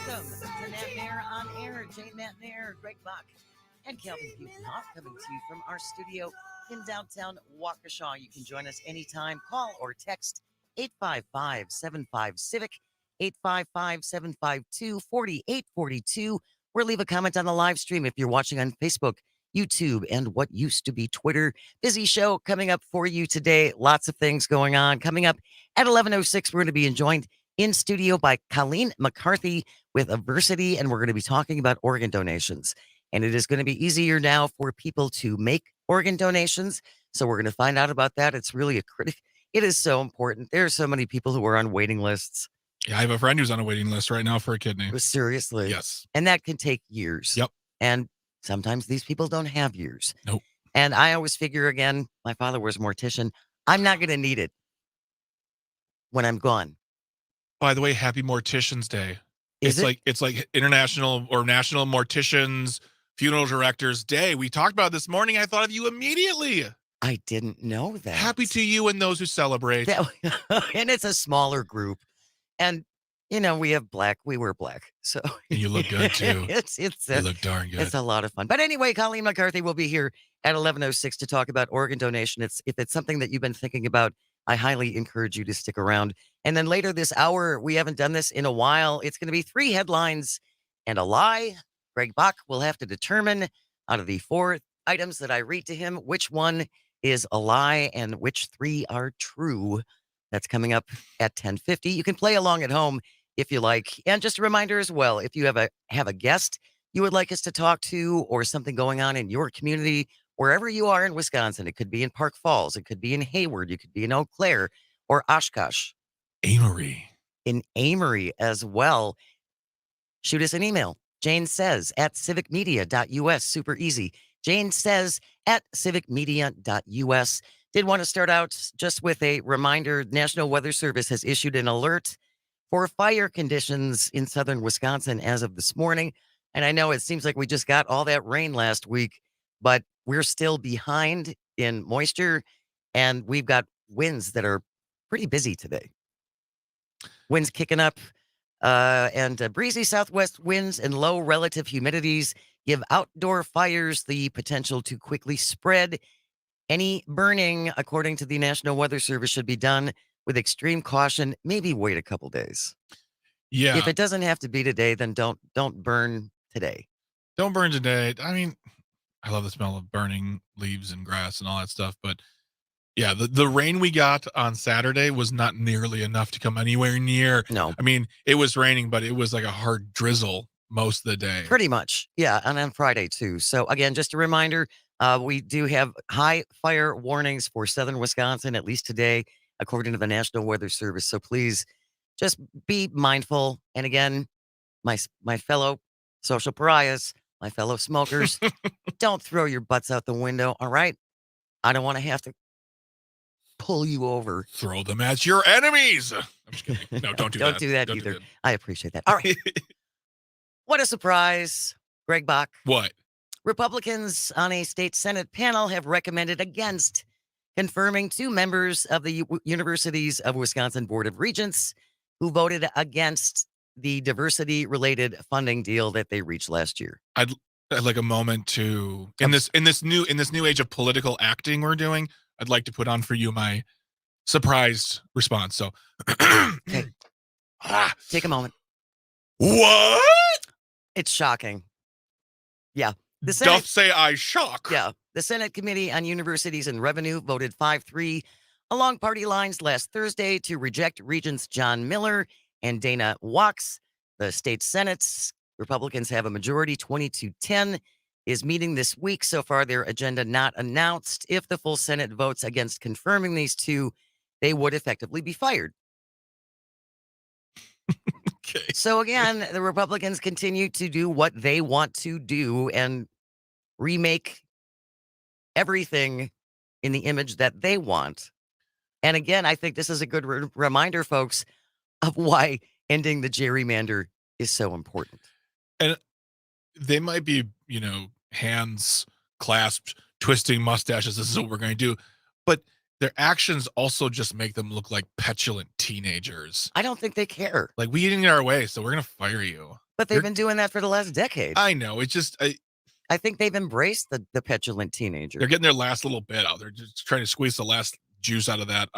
Welcome to Matenaer On Air. Jane Matenaer, Greg Bach, and Kelvin Butenhoff coming to you from our studio in downtown Waukesha. You can join us anytime. Call or text 855-75-CIVIC, 855-752-4842, or leave a comment on the live stream if you're watching on Facebook, YouTube, and what used to be Twitter. Busy show coming up for you today. Lots of things going on. Coming up at 11:06, we're going to be joined in studio by Colleen McCarthy with Aversity, and we're going to be talking about organ donations. And it is going to be easier now for people to make organ donations. So we're going to find out about that. It's really it is so important. There are so many people who are on waiting lists. Yeah, I have a friend who's on a waiting list right now for a kidney. Seriously. Yes. And that can take years. Yep. And sometimes these people don't have years. Nope. And I always figure, again, my father was a mortician. I'm not going to need it when I'm gone. By the way, happy Mortician's Day. It's like International or National Morticians Funeral Directors Day. We talked about it this morning. I thought of you immediately. I didn't know that. Happy to you and those who celebrate. And it's a smaller group. And, we wear black. So and you look good too. You look darn good. It's a lot of fun. But anyway, Colleen McCarthy will be here at 11:06 to talk about organ donation. If it's something that you've been thinking about, I highly encourage you to stick around. And then later this hour, we haven't done this in a while. It's going to be 3 headlines and a lie. Greg Bach will have to determine out of the 4 items that I read to him, which one is a lie and which 3 are true. That's coming up at 10:50. You can play along at home if you like. And just a reminder as well, if you have a guest you would like us to talk to or something going on in your community, wherever you are in Wisconsin, it could be in Park Falls, it could be in Hayward, you could be in Eau Claire or Oshkosh. Amory. In Amory as well. Shoot us an email. Jane says at civicmedia.us. Super easy. Jane says at civicmedia.us. Did want to start out just with a reminder. National Weather Service has issued an alert for fire conditions in southern Wisconsin as of this morning. And I know it seems like we just got all that rain last week, but we're still behind in moisture, and we've got winds that are pretty busy today. Winds kicking up, and breezy southwest winds and low relative humidities give outdoor fires the potential to quickly spread. Any burning, according to the National Weather Service, should be done with extreme caution. Maybe wait a couple days. Yeah. If it doesn't have to be today, then don't burn today. Don't burn today. I mean, I love the smell of burning leaves and grass and all that stuff, but yeah, the rain we got on Saturday was not nearly enough to come anywhere near. No. I mean, it was raining, but it was like a hard drizzle most of the day. Pretty much. Yeah. And on Friday too. So again, just a reminder, we do have high fire warnings for southern Wisconsin, at least today, according to the National Weather Service. So please just be mindful. And again, my fellow social pariahs, my fellow smokers, don't throw your butts out the window. All right. I don't want to have to pull you over. Throw them at your enemies. I'm just kidding. No, don't do that. Don't do that either. I appreciate that. All right. What a surprise, Greg Bach. What? Republicans on a state Senate panel have recommended against confirming 2 members of the Universities of Wisconsin Board of Regents who voted against the diversity-related funding deal that they reached last year. I'd like a moment to in this new age of political acting we're doing. I'd like to put on for you my surprised response. So, okay. Take a moment. What? It's shocking. Yeah. The Senate, doth say I shock. Yeah. The Senate Committee on Universities and Revenue voted 5-3 along party lines last Thursday to reject Regents John Miller and Dana Wachs. The state Senate's Republicans have a majority, 20-10, is meeting this week. So far, their agenda not announced. If the full Senate votes against confirming these 2, they would effectively be fired. Okay. So again, the Republicans continue to do what they want to do and remake everything in the image that they want. And again, I think this is a good reminder, folks, of why ending the gerrymander is so important. And they might be, hands clasped, twisting mustaches. This is what we're going to do. But their actions also just make them look like petulant teenagers. I don't think they care. Like, we didn't get our way, so we're going to fire you. But they've been doing that for the last decade. I know. It's just I think they've embraced the petulant teenager they're getting their last little bit out. They're just trying to squeeze the last juice out of that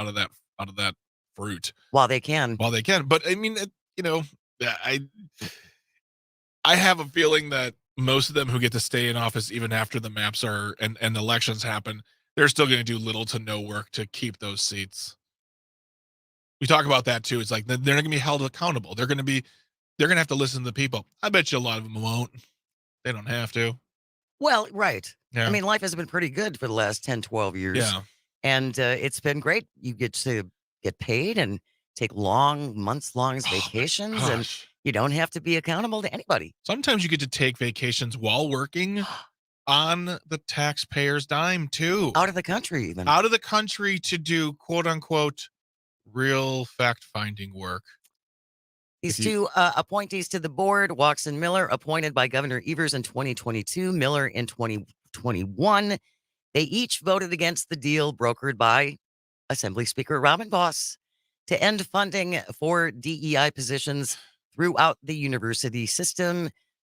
fruit while they can. while they can. But I mean, I I have a feeling that most of them who get to stay in office even after the maps are and the elections happen, they're still going to do little to no work to keep those seats. We talk about that too. It's like they're not going to be held accountable. They're going to have to listen to the people. I bet you a lot of them won't. They don't have to. Well, right. I Yeah. mean, life has been pretty good for the last 10, 12 years. Yeah. And it's been great. You get to get paid and take months-long Oh my vacations, and gosh. you don't have to be accountable to anybody. Sometimes you get to take vacations while working on the taxpayer's dime too. Out of the country, even. Out of the country to do quote unquote real fact finding work. These If you two appointees to the board, Watson Miller, appointed by Governor Evers in 2022, Miller in 2021, they each voted against the deal brokered by Assembly Speaker Robin Voss to end funding for DEI positions throughout the university system.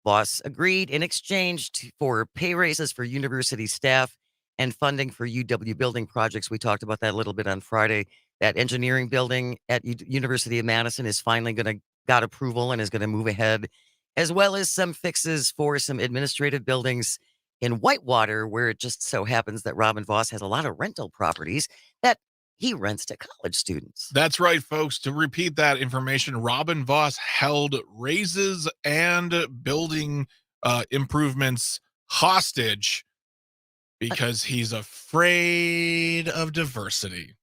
Voss agreed in exchange for pay raises for university staff and funding for UW building projects. We talked about that a little bit on Friday. That engineering building at University of Madison is finally got approval and is going to move ahead, as well as some fixes for some administrative buildings in Whitewater, where it just so happens that Robin Voss has a lot of rental properties that he rents to college students. That's right, folks. To repeat that information, Robin Voss held raises and building improvements hostage because he's afraid of diversity.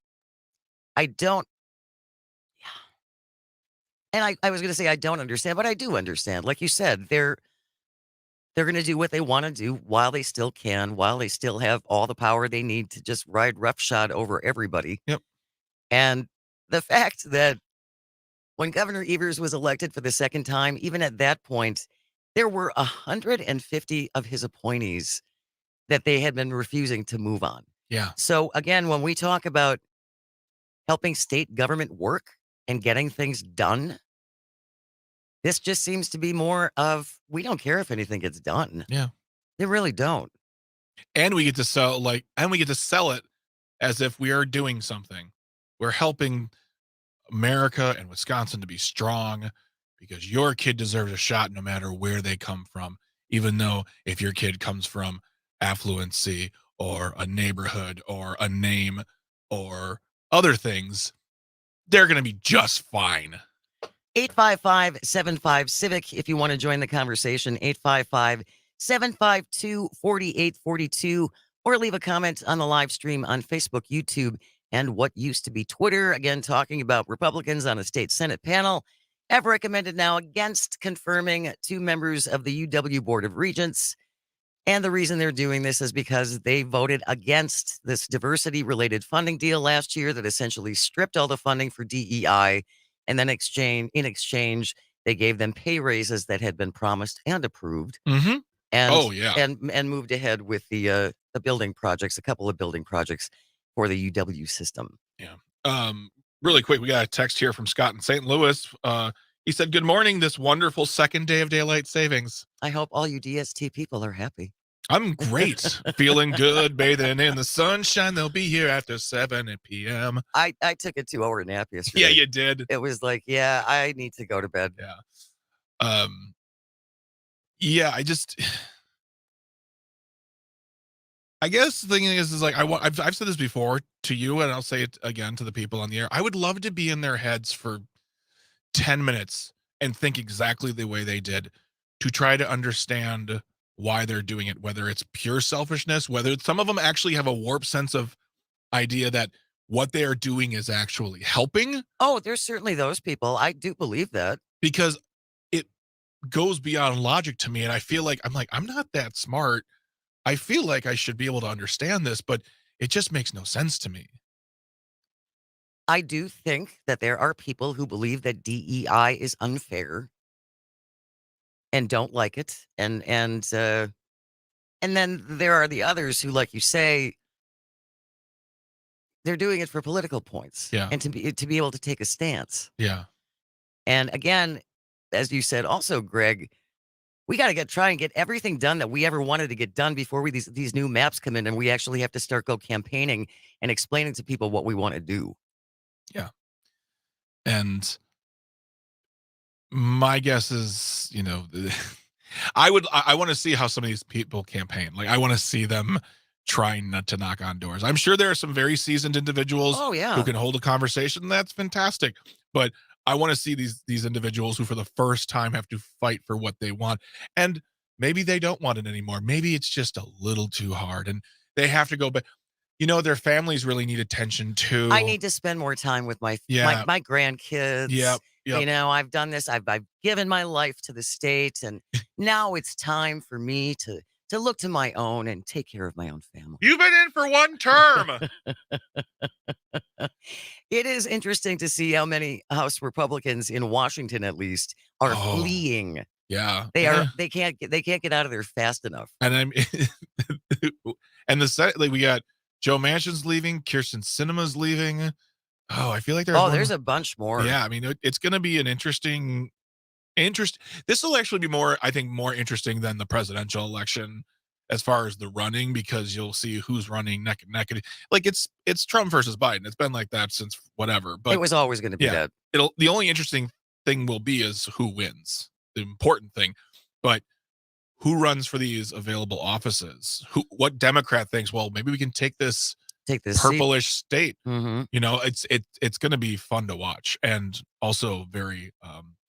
I don't, and I was going to say I don't understand, but I do understand. Like you said, they're going to do what they want to do while they still can, while they still have all the power they need to just ride roughshod over everybody. Yep. And the fact that when Governor Evers was elected for the second time, even at that point, there were 150 of his appointees that they had been refusing to move on. Yeah. So again, when we talk about helping state government work and getting things done, this just seems to be more of, we don't care if anything gets done. Yeah. They really don't. And we get to sell it as if we are doing something. We're helping America and Wisconsin to be strong because your kid deserves a shot no matter where they come from, even though if your kid comes from affluency or a neighborhood or a name or other things, they're going to be just fine. 855-75-CIVIC if you want to join the conversation. 855-752-4842, or leave a comment on the live stream on Facebook, YouTube, and what used to be Twitter. Again, talking about Republicans on a state Senate panel have recommended now against confirming 2 members of the UW Board of Regents. And the reason they're doing this is because they voted against this diversity-related funding deal last year that essentially stripped all the funding for DEI, and then in exchange, they gave them pay raises that had been promised and approved. Mm-hmm. And and moved ahead with the building projects, a couple of building projects for the UW system. Yeah. Really quick, we got a text here from Scott in St. Louis. He said, "Good morning, this wonderful second day of daylight savings. I hope all you DST people are happy." I'm great. Feeling good, bathing in the sunshine. They'll be here after 7 p.m. I took a 2-hour nap yesterday. Yeah, you did. It was like, yeah, I need to go to bed. Yeah. Yeah, I guess the thing is like I've said this before to you, and I'll say it again to the people on the air. I would love to be in their heads for 10 minutes and think exactly the way they did, to try to understand why they're doing it, whether it's pure selfishness, whether some of them actually have a warped sense of idea that what they are doing is actually helping. Oh, there's certainly those people. I do believe that. Because it goes beyond logic to me. And I feel like I'm not that smart. I feel like I should be able to understand this, but it just makes no sense to me. I do think that there are people who believe that DEI is unfair and don't like it. And then there are the others who, like you say, they're doing it for political points. Yeah. And to be able to take a stance. Yeah. And again, as you said, also, Greg, we got to try and get everything done that we ever wanted to get done before these new maps come in, and we actually have to start go campaigning and explaining to people what we want to do. Yeah. And my guess is, I want to see how some of these people campaign. Like, I want to see them trying not to knock on doors. I'm sure there are some very seasoned individuals Oh, who yeah. can hold a conversation. That's fantastic. But I want to see these individuals who for the first time have to fight for what they want. And maybe they don't want it anymore. Maybe it's just a little too hard and they have to go back. Their families really need attention too. I need to spend more time with my Yeah. my grandkids. Yep. I've done this. I've given my life to the state, and now it's time for me to look to my own and take care of my own family. You've been in for one term. It is interesting to see how many House Republicans in Washington, at least, are fleeing. Yeah. They can't get out of there fast enough. And I'm and we got Joe Manchin's leaving, Kirsten Sinema's leaving. Oh, I feel like there's a bunch more. Yeah, I mean, it's going to be an interesting. This will actually be more interesting than the presidential election as far as the running, because you'll see who's running neck and neck. Like it's Trump versus Biden. It's been like that since whatever. But it was always going to be that. The only interesting thing will be is who wins. The important thing, but who runs for these available offices? What Democrat thinks, well, maybe we can take this purplish state. Mm-hmm. It's going to be fun to watch, and also very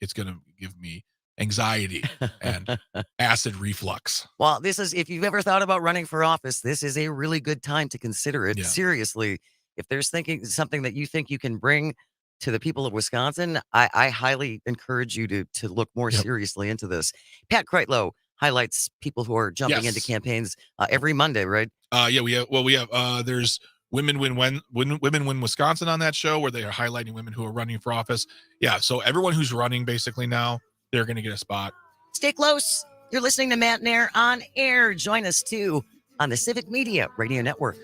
it's going to give me anxiety and acid reflux. Well, if you've ever thought about running for office, this is a really good time to consider it. Yeah. Seriously, if there's something that you think you can bring to the people of Wisconsin, I highly encourage you to look more seriously into this. Pat Kreitlow highlights people who are jumping into campaigns every Monday, right? We have there's Women Win Wisconsin on that show, where they are highlighting women who are running for office. Yeah, so everyone who's running basically now, they're going to get a spot. Stay close. You're listening to Matenaer On Air. Join us too on the Civic Media Radio Network.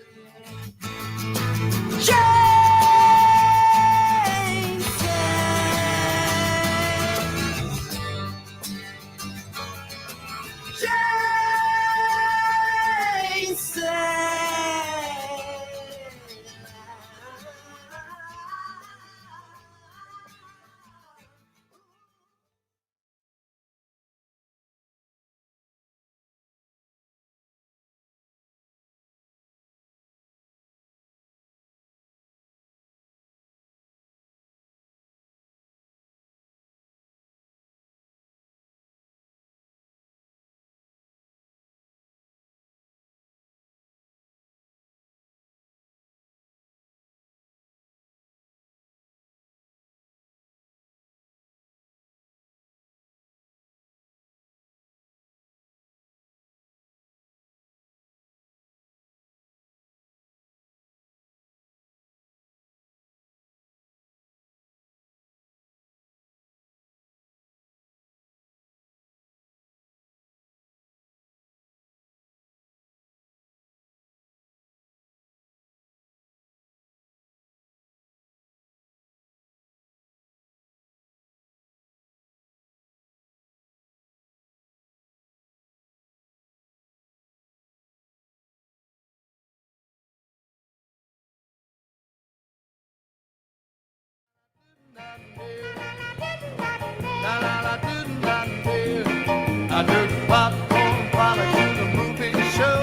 I took popcorn while I did the movie show.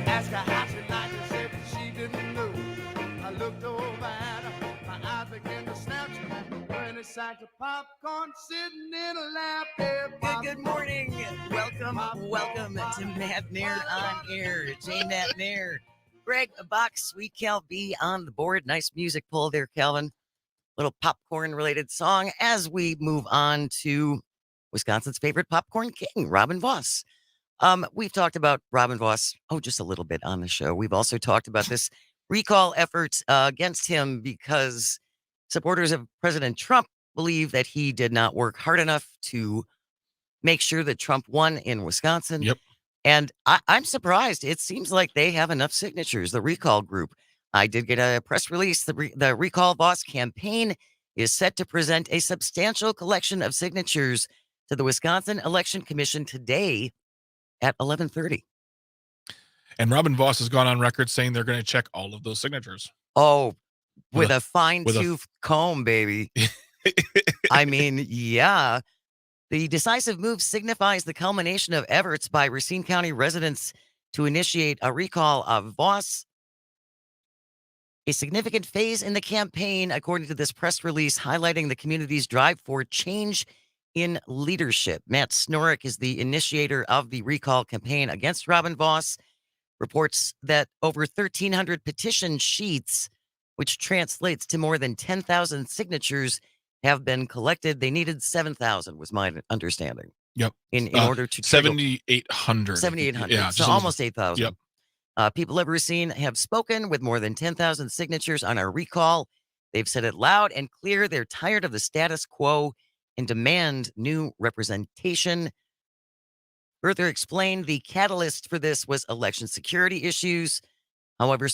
Asked her how she liked it, said she didn't know. I looked over at her, my eyes began to snap. When it sack of popcorn sitting in a lap there. Good morning. Welcome to Matenaer On Air. Jay Matenaer. Greg, Bach, Sweet Cal B on the board. Nice music pull there, Calvin. Little popcorn related song as we move on to Wisconsin's favorite popcorn king, Robin Vos. We've talked about Robin Vos, just a little bit on the show. We've also talked about this recall effort against him because supporters of President Trump believe that he did not work hard enough to make sure that Trump won in Wisconsin. Yep. And I'm surprised. It seems like they have enough signatures, the recall group. I did get a press release. The Recall Vos campaign is set to present a substantial collection of signatures to the Wisconsin Election Commission today at 11:30. And Robin Voss has gone on record saying they're going to check all of those signatures. Oh, with With a fine-tooth comb, baby. I mean, yeah. The decisive move signifies the culmination of efforts by Racine County residents to initiate a recall of Voss. A significant phase in the campaign, according to this press release, highlighting the community's drive for change in leadership. Matt Snorik is the initiator of the recall campaign against Robin Voss. Reports that over 1,300 petition sheets, which translates to more than 10,000 signatures, have been collected. They needed 7,000, was my understanding. Yep. In order to trigger 7,800. 7,800. Yeah, so almost 8,000. Yep. People of Racine have spoken with more than 10,000 signatures on our recall. They've said it loud and clear. They're tired of the status quo and demand new representation. Further explained, the catalyst for this was election security issues. However,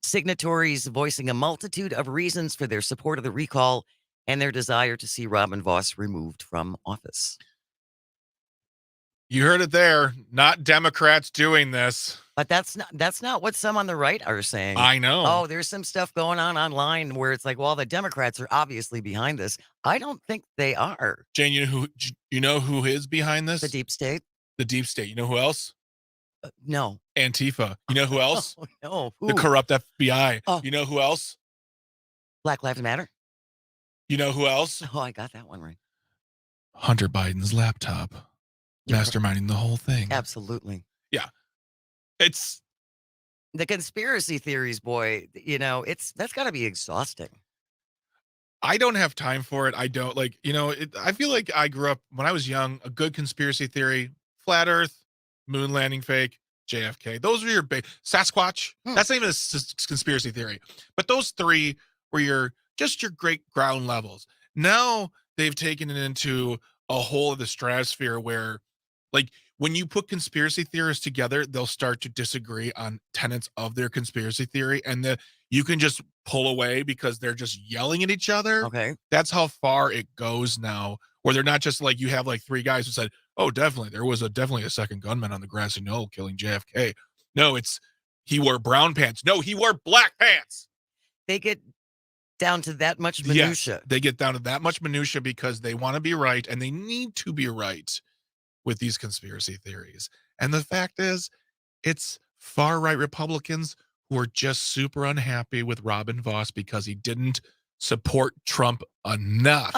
signatories voicing a multitude of reasons for their support of the recall and their desire to see Robin Voss removed from office. You heard it there. Not Democrats doing this. But that's not what some on the right are saying. I know. Oh, there's some stuff going on online where it's like, well, the Democrats are obviously behind this. I don't think they are. Jane, you know who is behind this? The deep state? The deep state. You know who else? No. Antifa. You know who else? Oh, no. Who? The corrupt FBI. Oh. You know who else? Black Lives Matter? You know who else? Oh, I got that one right. Hunter Biden's laptop. Masterminding the whole thing. Absolutely. Yeah. It's the conspiracy theories, boy, that's got to be exhausting. I don't have time for it. I don't I feel like I grew up when I was young, a good conspiracy theory, flat earth, moon landing fake, JFK. Those were your big Sasquatch. That's not even a conspiracy theory, but those three were your great ground levels. Now they've taken it into a whole of the stratosphere where, like, when you put conspiracy theorists together, they'll start to disagree on tenets of their conspiracy theory, and you can just pull away because they're just yelling at each other. Okay. That's how far it goes now, where they're not just like, you have like three guys who said, oh, definitely, there was definitely a second gunman on the grassy knoll killing JFK. No, he wore brown pants. No, he wore black pants. They get down to that much minutia. Yes, they get down to that much minutia because they want to be right, and they need to be right with these conspiracy theories. And the fact is, it's far-right Republicans who are just super unhappy with Robin Voss because he didn't support Trump enough.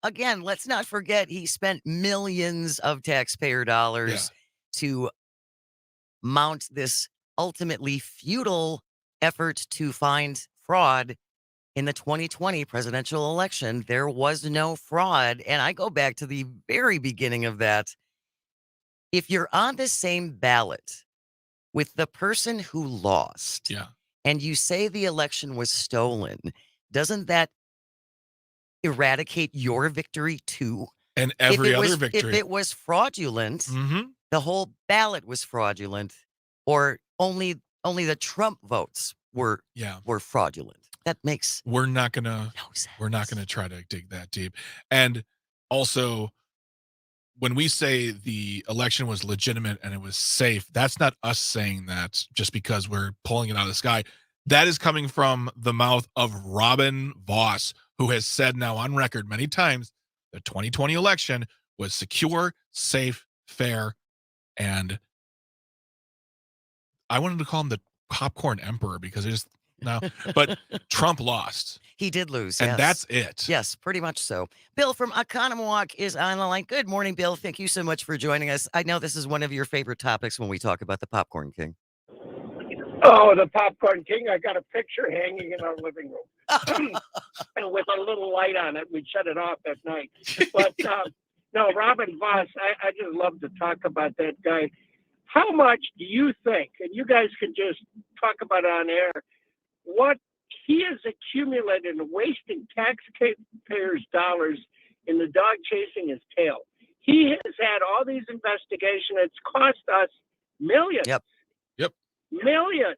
Again, let's not forget he spent millions of taxpayer dollars to mount this ultimately futile effort to find fraud in the 2020 presidential election. There was no fraud. And I go back to the very beginning of that. If you're on the same ballot with the person who lost, and you say the election was stolen, doesn't that eradicate your victory too? And every other victory. If it was fraudulent, the whole ballot was fraudulent, or only the Trump votes were fraudulent. That makes we're not gonna no sense. We're not gonna try to dig that deep. And also, when we say the election was legitimate and it was safe, that's not us saying that just because we're pulling it out of the sky. That is coming from the mouth of Robin Voss, who has said now on record many times the 2020 election was secure, safe, fair, and I wanted to call him the popcorn emperor because but Trump lost. He did lose, and that's it. Yes, pretty much so. Bill from Oconomowoc is on the line. Good morning, Bill. Thank you so much for joining us. I know this is one of your favorite topics when we talk about the Popcorn King. Oh, the Popcorn King. I got a picture hanging in our living room and with a little light on it. We'd shut it off at night. But no, Robin Voss, I just love to talk about that guy. How much do you think, and you guys can just talk about it on air, what he has accumulated and wasting taxpayers' dollars in the dog chasing his tail? He has had all these investigations. It's cost us millions. Yep. Millions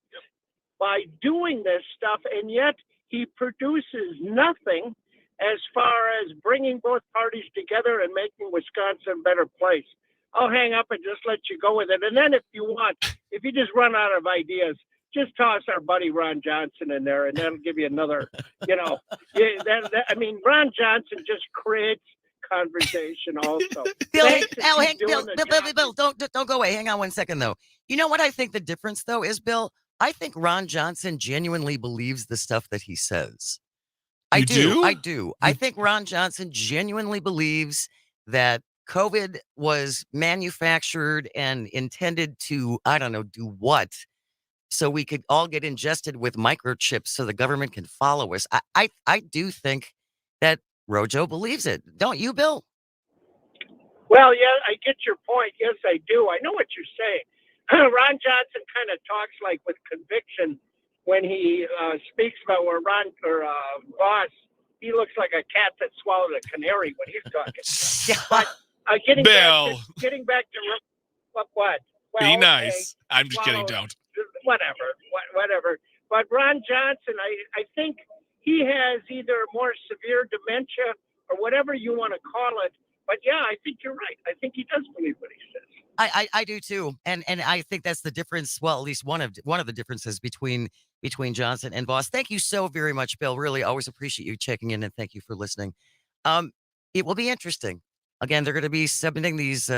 by doing this stuff, and yet he produces nothing as far as bringing both parties together and making Wisconsin a better place. I'll hang up and just let you go with it. And then if you want, if you just run out of ideas, just toss our buddy Ron Johnson in there, and that'll give you another, I mean, Ron Johnson just creates conversation also. Bill, Thanks to Al, keep doing the Bill, job. don't go away. Hang on one second, though. You know what I think the difference, though, is, Bill? I think Ron Johnson genuinely believes the stuff that he says. I You do. I do? do. I think Ron Johnson genuinely believes that COVID was manufactured and intended to, I don't know, do what, so we could all get ingested with microchips so the government can follow us. I do think that Rojo believes it. Don't you, Bill? Well, yeah, I get your point. Yes, I do. I know what you're saying. Ron Johnson kind of talks like with conviction when he speaks about where Ron or Voss. He looks like a cat that swallowed a canary when he's talking. But getting Bill, back to what? Well, be okay, nice. I'm just kidding. swallowed, Don't. whatever. But Ron Johnson, I think he has either more severe dementia or whatever you want to call it. But yeah, I think you're right. I think he does believe what he says. I do too, and I think that's the difference. Well, at least one of the differences between Johnson and Voss. Thank you so very much, Bill. Really, always appreciate you checking in, and thank you for listening. It will be interesting. Again, they're going to be submitting these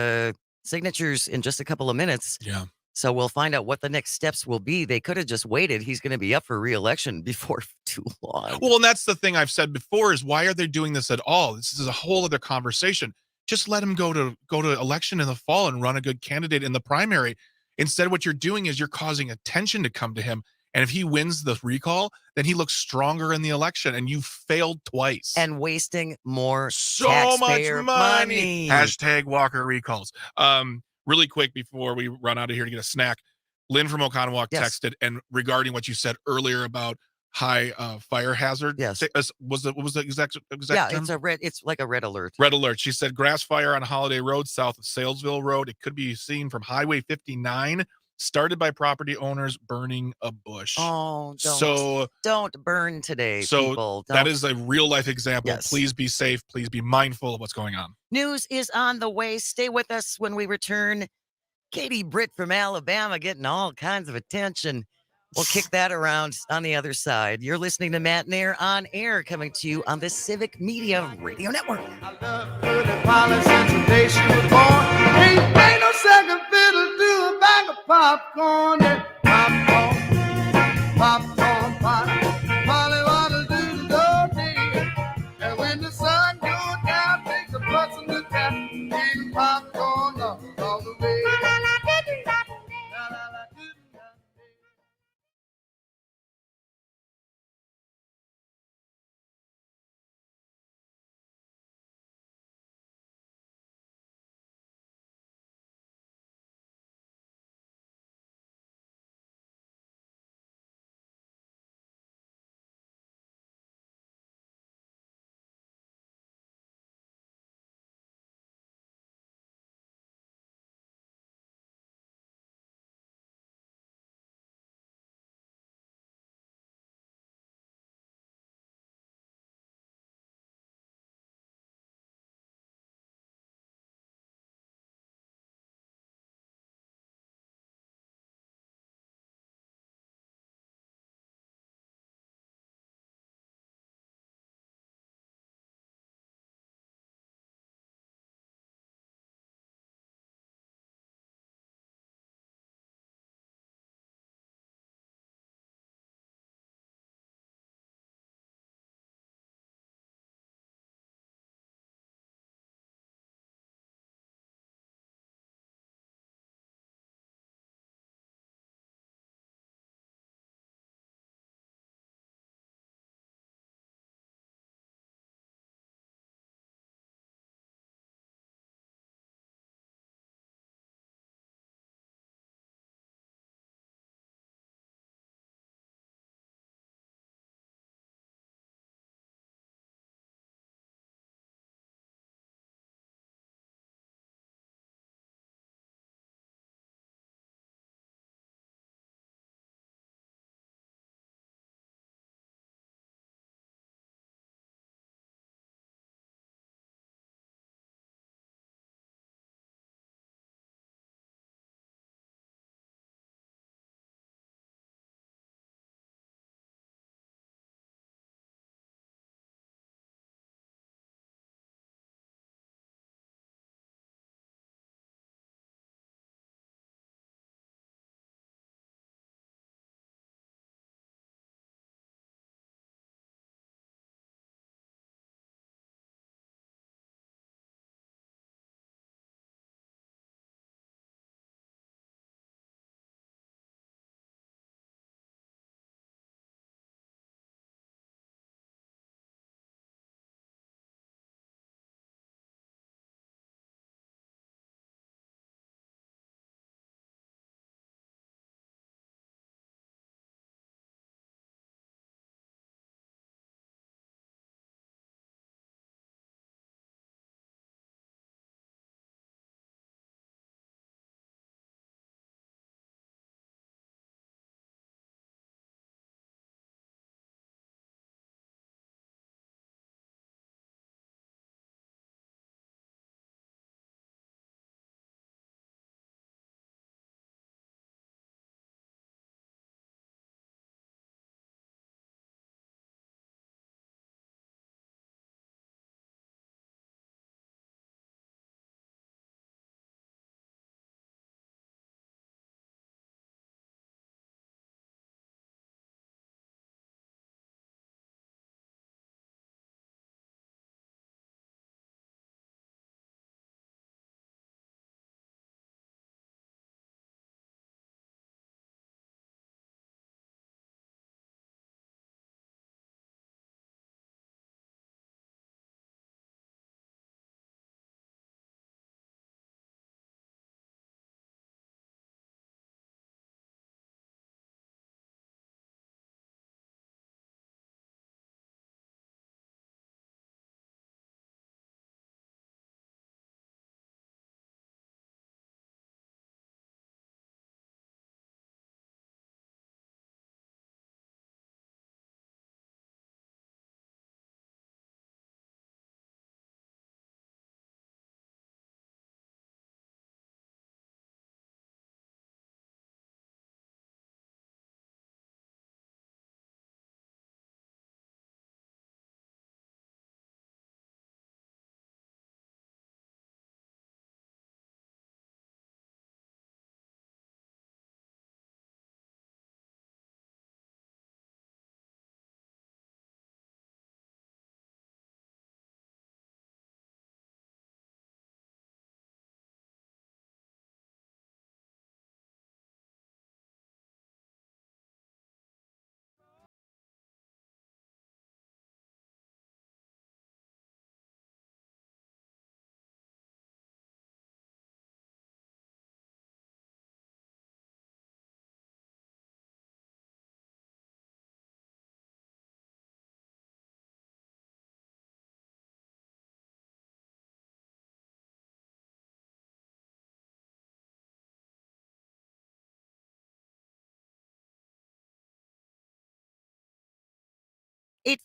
signatures in just a couple of minutes. Yeah. So we'll find out what the next steps will be. They could have just waited. He's going to be up for re-election before too long. Well, and that's the thing I've said before is why are they doing this at all? This is a whole other conversation. Just let him go to election in the fall and run a good candidate in the primary. Instead, what you're doing is you're causing attention to come to him. And if he wins the recall, then he looks stronger in the election, and you failed twice. And wasting more so much taxpayer money. Hashtag Walker recalls. Really quick before we run out of here to get a snack, Lynn from Oconomowoc texted, and regarding what you said earlier about high fire hazard. Yes. What was the exact Yeah, term? it's like a red alert. Red alert. She said grass fire on Holiday Road south of Salesville Road. It could be seen from Highway 59, started by property owners burning a bush. Oh, so don't burn today, people. That is a real life example. Yes. Please be safe. Please be mindful of what's going on. News is on the way. Stay with us when we return. Katie Britt from Alabama getting all kinds of attention. We'll kick that around on the other side. You're listening to Matenaer On Air, coming to you on the Civic Media Radio Network. I love Pretty Polly since the day she was born. Ain't no second fiddle to a bag of popcorn. Yeah, popcorn, Polly wanna do the dirty. And when the sun goes down, take a bus in the cap, eat popcorn all the way.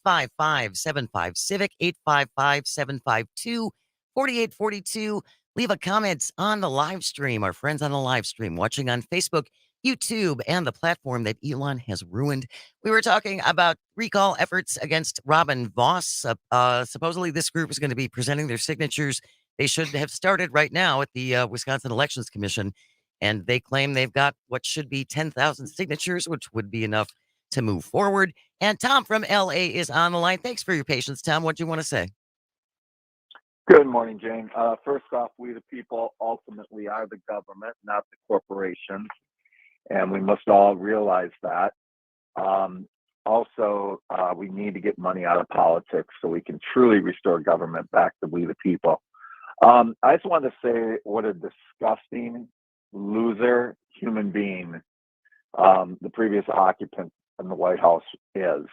855-75-CIVIC, 855-752-4842. Leave a comment on the live stream. Our friends on the live stream watching on Facebook, YouTube, and the platform that Elon has ruined. We were talking about recall efforts against Robin Voss. Supposedly, this group is going to be presenting their signatures. They should have started right now at the Wisconsin Elections Commission, and they claim they've got what should be 10,000 signatures, which would be enough to move forward. And Tom from LA is on the line. Thanks for your patience, Tom. What do you want to say? Good morning, Jane. First off, we the people ultimately are the government, not the corporations, and we must all realize that. Also, we need to get money out of politics so we can truly restore government back to we the people. I just wanted to say what a disgusting loser human being the previous occupant in the White House is.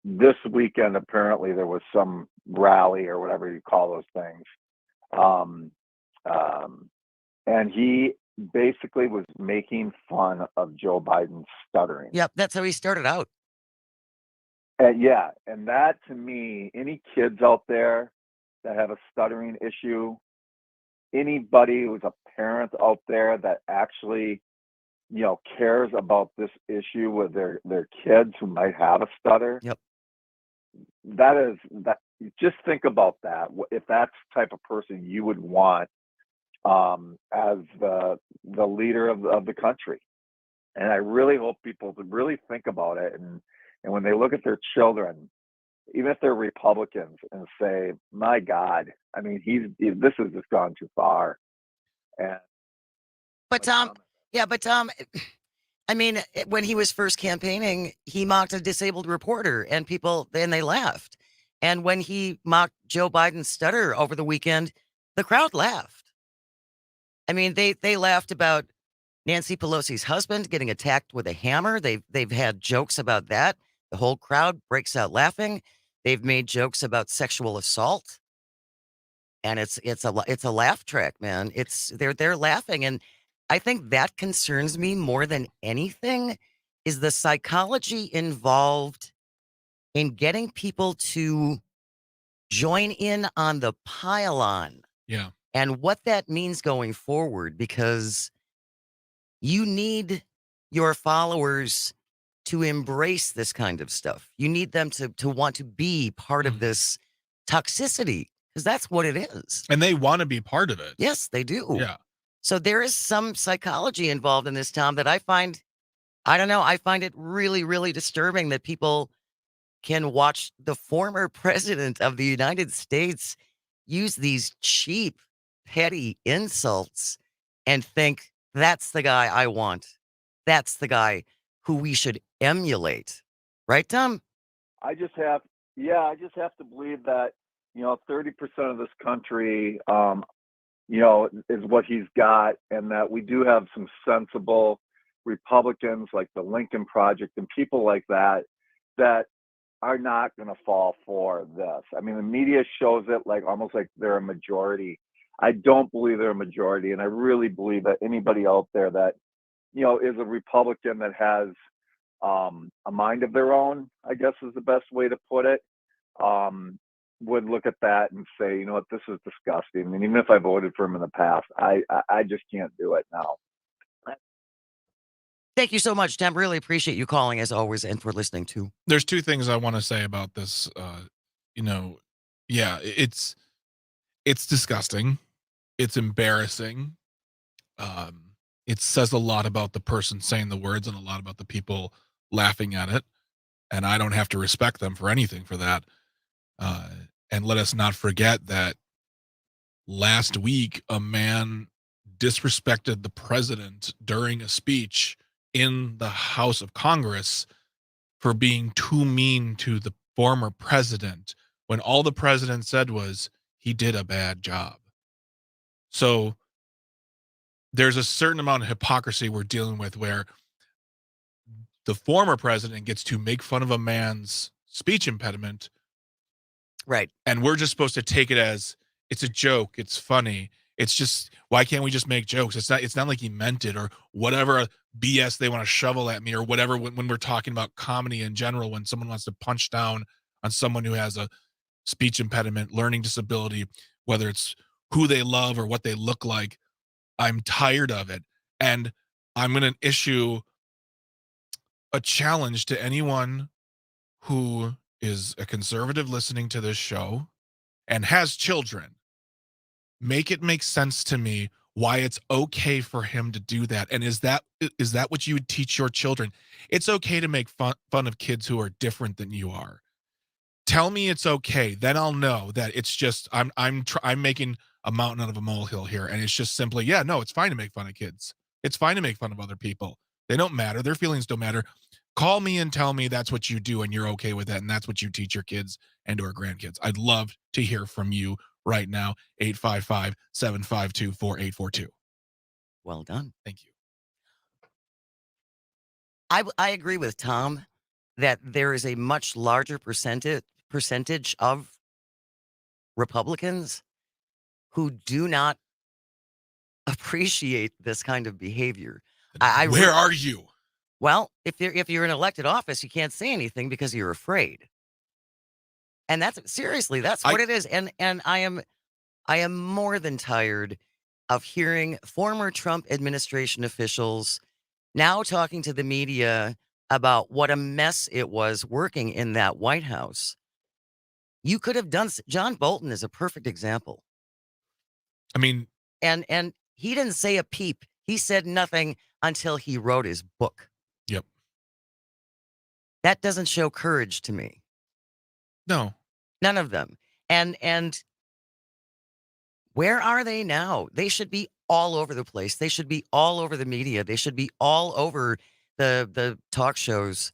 This weekend, apparently, there was some rally or whatever you call those things. And he basically was making fun of Joe Biden's stuttering. Yep, that's how he started out. Yeah, and that to me, any kids out there that have a stuttering issue, anybody who's a parent out there that actually, cares about this issue with their kids who might have a stutter. Yep. That just think about that. If that's the type of person you would want as the leader of the country. And I really hope people to really think about it. And when they look at their children, even if they're Republicans, and say, my God, I mean, this has just gone too far. But Tom, I mean, when he was first campaigning, he mocked a disabled reporter and they laughed. And when he mocked Joe Biden's stutter over the weekend, the crowd laughed. I mean, they laughed about Nancy Pelosi's husband getting attacked with a hammer. They've had jokes about that. The whole crowd breaks out laughing. They've made jokes about sexual assault. And it's a laugh track, man. They're laughing. And I think that concerns me more than anything is the psychology involved in getting people to join in on the pile-on. Yeah. And what that means going forward, because you need your followers to embrace this kind of stuff. You need them to want to be part of this toxicity, because that's what it is. And they want to be part of it. Yes, they do. Yeah. So there is some psychology involved in this, Tom, that I find it really, really disturbing that people can watch the former president of the United States use these cheap, petty insults and think that's the guy I want. That's the guy who we should emulate. Right, Tom? I just have to believe that, 30% of this country, is what he's got, and that we do have some sensible Republicans like the Lincoln Project and people like that are not going to fall for this. I mean, the media shows it almost like they're a majority. I don't believe they're a majority, and I really believe that anybody out there that, is a Republican that has a mind of their own, I guess is the best way to put it, would look at that and say, you know what, this is disgusting. And even if I voted for him in the past, I just can't do it now. Thank you so much, Tom. Really appreciate you calling as always and for listening too. There's two things I want to say about this. It's disgusting. It's embarrassing. It says a lot about the person saying the words and a lot about the people laughing at it. And I don't have to respect them for anything for that. And let us not forget that last week, a man disrespected the president during a speech in the House of Congress for being too mean to the former president when all the president said was he did a bad job. So there's a certain amount of hypocrisy we're dealing with where the former president gets to make fun of a man's speech impediment. Right. And we're just supposed to take it as it's a joke. It's funny. It's just, why can't we just make jokes? It's not like he meant it or whatever BS they want to shovel at me or whatever when we're talking about comedy in general, when someone wants to punch down on someone who has a speech impediment, learning disability, whether it's who they love or what they look like. I'm tired of it. And I'm going to issue a challenge to anyone who is a conservative listening to this show and has children. Make it make sense to me why it's okay for him to do that. And is that what you would teach your children? It's okay to make fun of kids who are different than you are. Tell me it's okay, then I'll know that it's just I'm making a mountain out of a molehill here, and it's just simply, yeah, no, it's fine to make fun of kids. It's fine to make fun of other people. They don't matter. Their feelings don't matter. Call me and tell me that's what you do and you're okay with that, and that's what you teach your kids and or grandkids. I'd love to hear from you right now. 855-752-4842. Well done. Thank you. I agree with Tom that there is a much larger percentage of Republicans who do not appreciate this kind of behavior. Where are you? Well, if you're in elected office, you can't say anything because you're afraid. And that's seriously, that's what it is. And I am more than tired of hearing former Trump administration officials now talking to the media about what a mess it was working in that White House. You could have done. John Bolton is a perfect example. I mean, and he didn't say a peep. He said nothing until he wrote his book. Yep. That doesn't show courage to me. No. None of them. And where are they now? They should be all over the place. They should be all over the media. They should be all over the talk shows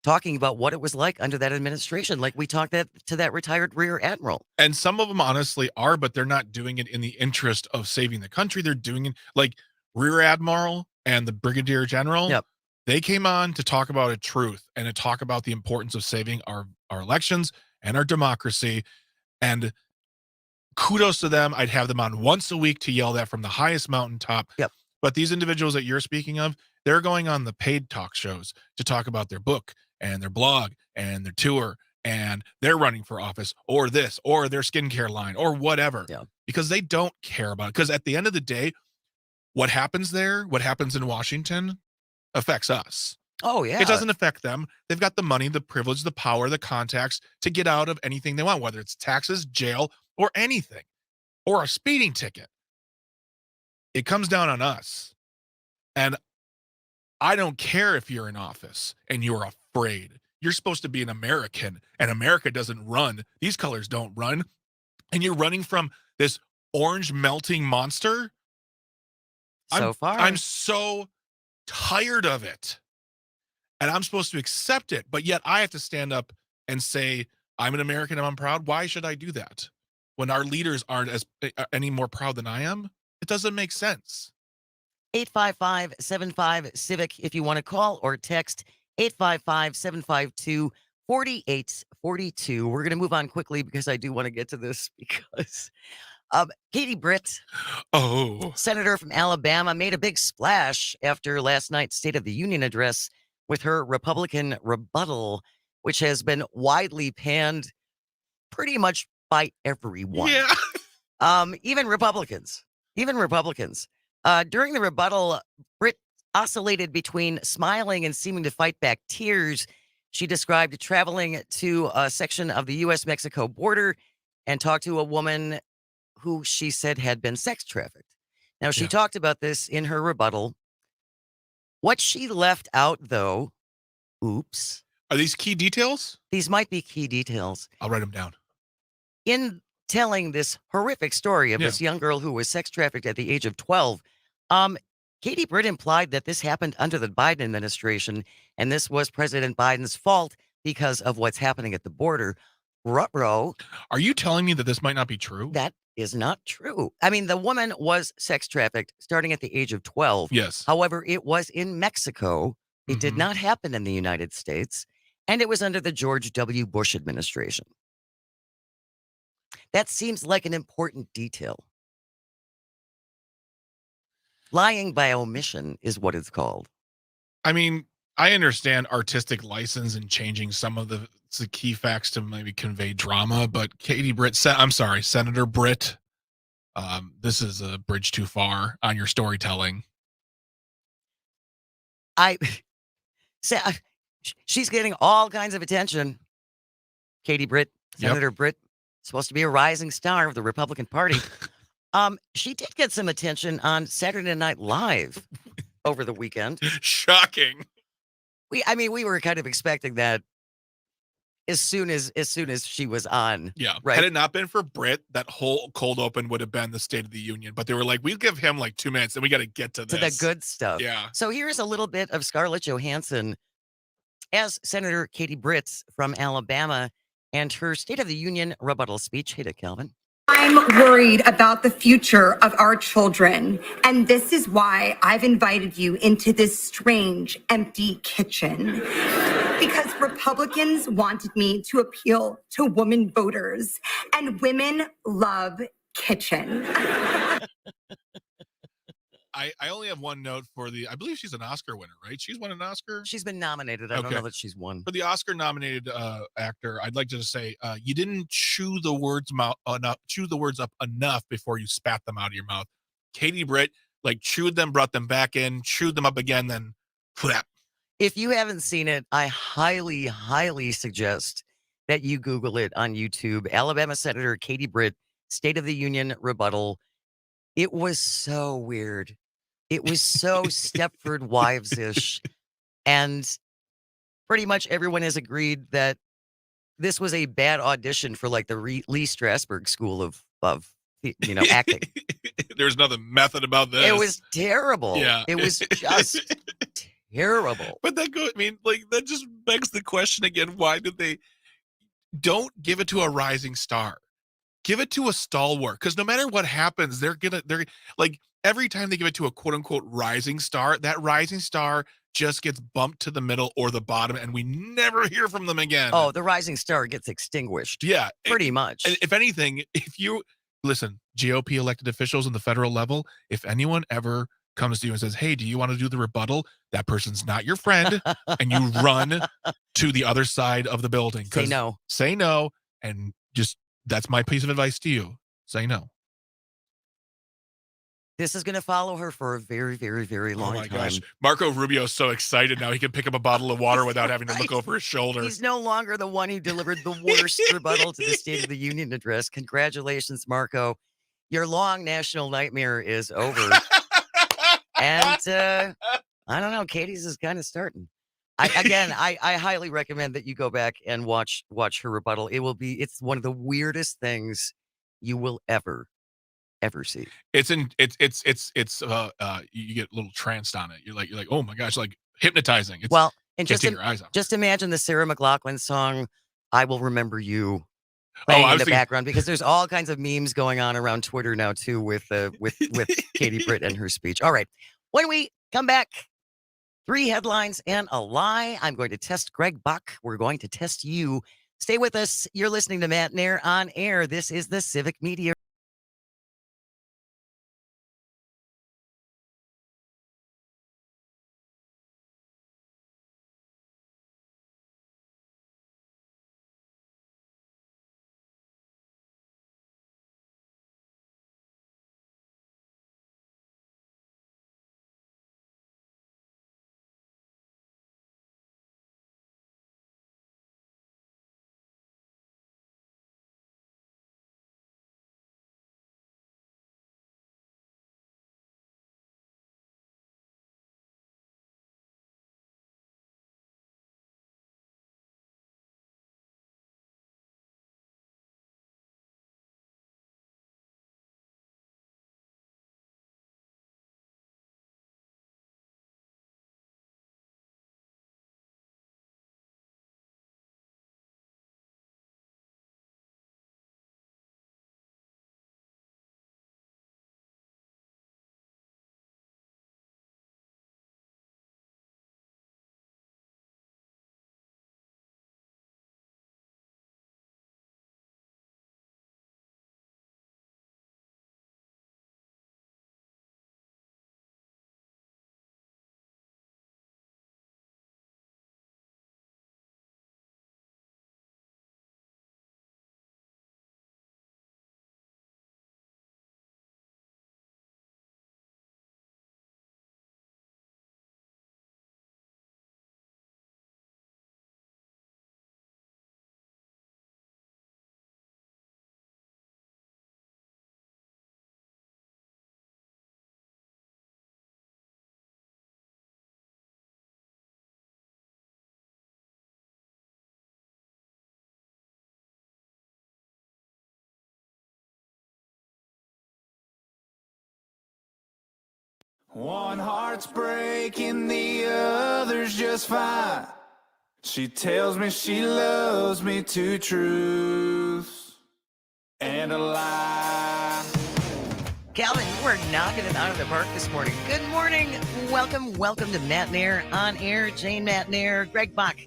talking about what it was like under that administration. Like we talked to that retired rear admiral. And some of them honestly are, but they're not doing it in the interest of saving the country. They're doing it like Rear Admiral and the Brigadier General. Yep. They came on to talk about a truth and to talk about the importance of saving our elections and our democracy. And kudos to them. I'd have them on once a week to yell that from the highest mountaintop. Yep. But these individuals that you're speaking of, they're going on the paid talk shows to talk about their book and their blog and their tour, and they're running for office or this or their skincare line or whatever. Yeah. Because they don't care about it. Because at the end of the day, what happens there, what happens in Washington affects us. Oh, yeah. It doesn't affect them. They've got the money, the privilege, the power, the contacts to get out of anything they want, whether it's taxes, jail, or anything, or a speeding ticket. It comes down on us. And I don't care if you're in office and you're afraid. You're supposed to be an American, and America doesn't run. These colors don't run. And you're running from this orange melting monster. I'm so tired of it. And I'm supposed to accept it, but yet I have to stand up and say, I'm an American and I'm proud. Why should I do that? When our leaders aren't any more proud than I am? It doesn't make sense. 855-75-CIVIC if you want to call or text 855-752-4842. We're going to move on quickly because I do want to get to this because Katie Britt, senator from Alabama, made a big splash after last night's State of the Union address with her Republican rebuttal, which has been widely panned pretty much by everyone. Yeah. Even Republicans. During the rebuttal, Britt oscillated between smiling and seeming to fight back tears. She described traveling to a section of the U.S.-Mexico border and talked to a woman who she said had been sex trafficked. Now, she talked about this in her rebuttal. What she left out, though, oops. Are these key details? These might be key details. I'll write them down. In telling this horrific story of this young girl who was sex trafficked at the age of 12, Katie Britt implied that this happened under the Biden administration, and this was President Biden's fault because of what's happening at the border. Ruh-roh. Are you telling me that this might not be true? That is not true. I mean, the woman was sex trafficked starting at the age of 12. Yes. However, it was in Mexico. It did not happen in the United States, and it was under the George W. Bush administration. That seems like an important detail. Lying by omission is what it's called. I mean, I understand artistic license and changing some of the key facts to maybe convey drama, but Senator Britt, this is a bridge too far on your storytelling. I say she's getting all kinds of attention. Katie Britt, Yep. Senator Britt, supposed to be a rising star of the Republican Party. She did get some attention on Saturday Night Live over the weekend. Shocking. We were kind of expecting that as soon as she was on. Yeah. Right. Had it not been for Britt, that whole cold open would have been the State of the Union. But they were like, we'll give him like 2 minutes and we got to get to this. To the good stuff. Yeah. So here's a little bit of Scarlett Johansson as Senator Katie Britt from Alabama and her State of the Union rebuttal speech. Hit it, Calvin. I'm worried about the future of our children, and this is why I've invited you into this strange, empty kitchen. Because Republicans wanted me to appeal to women voters, and women love kitchen. I only have one note for I believe she's an Oscar winner, right? She's won an Oscar? She's been nominated. I don't know that she's won. For the Oscar-nominated actor, I'd like to just say you didn't chew the words up enough before you spat them out of your mouth. Katie Britt, like, chewed them, brought them back in, chewed them up again, then flap. If you haven't seen it, I highly, highly suggest that you Google it on YouTube. Alabama Senator Katie Britt, State of the Union rebuttal. It was so weird. It was so Stepford Wives-ish. And pretty much everyone has agreed that this was a bad audition for like the Lee Strasberg School of acting. There's nothing method about this. It was terrible. Yeah. It was just terrible. But that just begs the question again, why did they don't give it to a rising star? Give it to a stalwart, because no matter what happens, they're like, every time they give it to a quote unquote rising star, that rising star just gets bumped to the middle or the bottom, and we never hear from them again. Oh, the rising star gets extinguished. Yeah, pretty much. And if anything, if you listen, GOP elected officials in the federal level, if anyone ever comes to you and says, "Hey, do you want to do the rebuttal?" That person's not your friend, and you run to the other side of the building. Say no. Say no, and just. That's my piece of advice to you. Say no. This is going to follow her for a very, very, very long time. Gosh. Marco Rubio is so excited now he can pick up a bottle of water without having to look over his shoulder. He's no longer the one who delivered the worst rebuttal to the State of the Union address. Congratulations, Marco. Your long national nightmare is over. And I don't know, Katie's is kind of starting. I highly recommend that you go back and watch her rebuttal. It's one of the weirdest things you will ever see. You get a little tranced on it. You're like, oh my gosh, like hypnotizing. And just take your eyes off. Just imagine the Sarah McLachlan song, "I Will Remember You," playing in the background, because there's all kinds of memes going on around Twitter now too with Katie Britt and her speech. All right. When we come back, 3 headlines and a lie. I'm going to test Greg Bach. We're going to test you. Stay with us. You're listening to Matenaer On Air. This is the Civic Media One heart's breaking, the other's just fine. She tells me she loves me, two truths and a lie. Calvin, you are knocking it out of the park this morning. Good morning. Welcome to Matenaer On Air. Jane Matenaer, Greg Bach.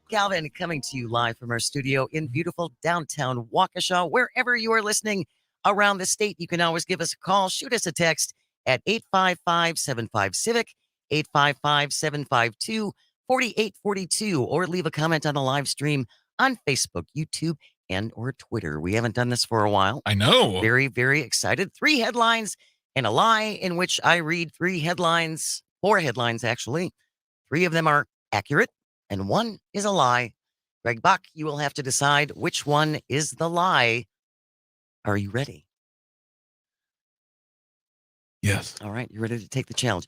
Calvin coming to you live from our studio in beautiful downtown Waukesha. Wherever you are listening around the state, you can always give us a call. Shoot us a text at 855-75-CIVIC, 855-752-4842, or leave a comment on the live stream on Facebook, YouTube, and or Twitter. We haven't done this for a while. I know. Very, very excited. 3 headlines and a lie, in which I read 4 headlines actually. 3 of them are accurate and 1 is a lie. Greg Bach, you will have to decide which one is the lie. Are you ready? Yes. All right, you ready to take the challenge?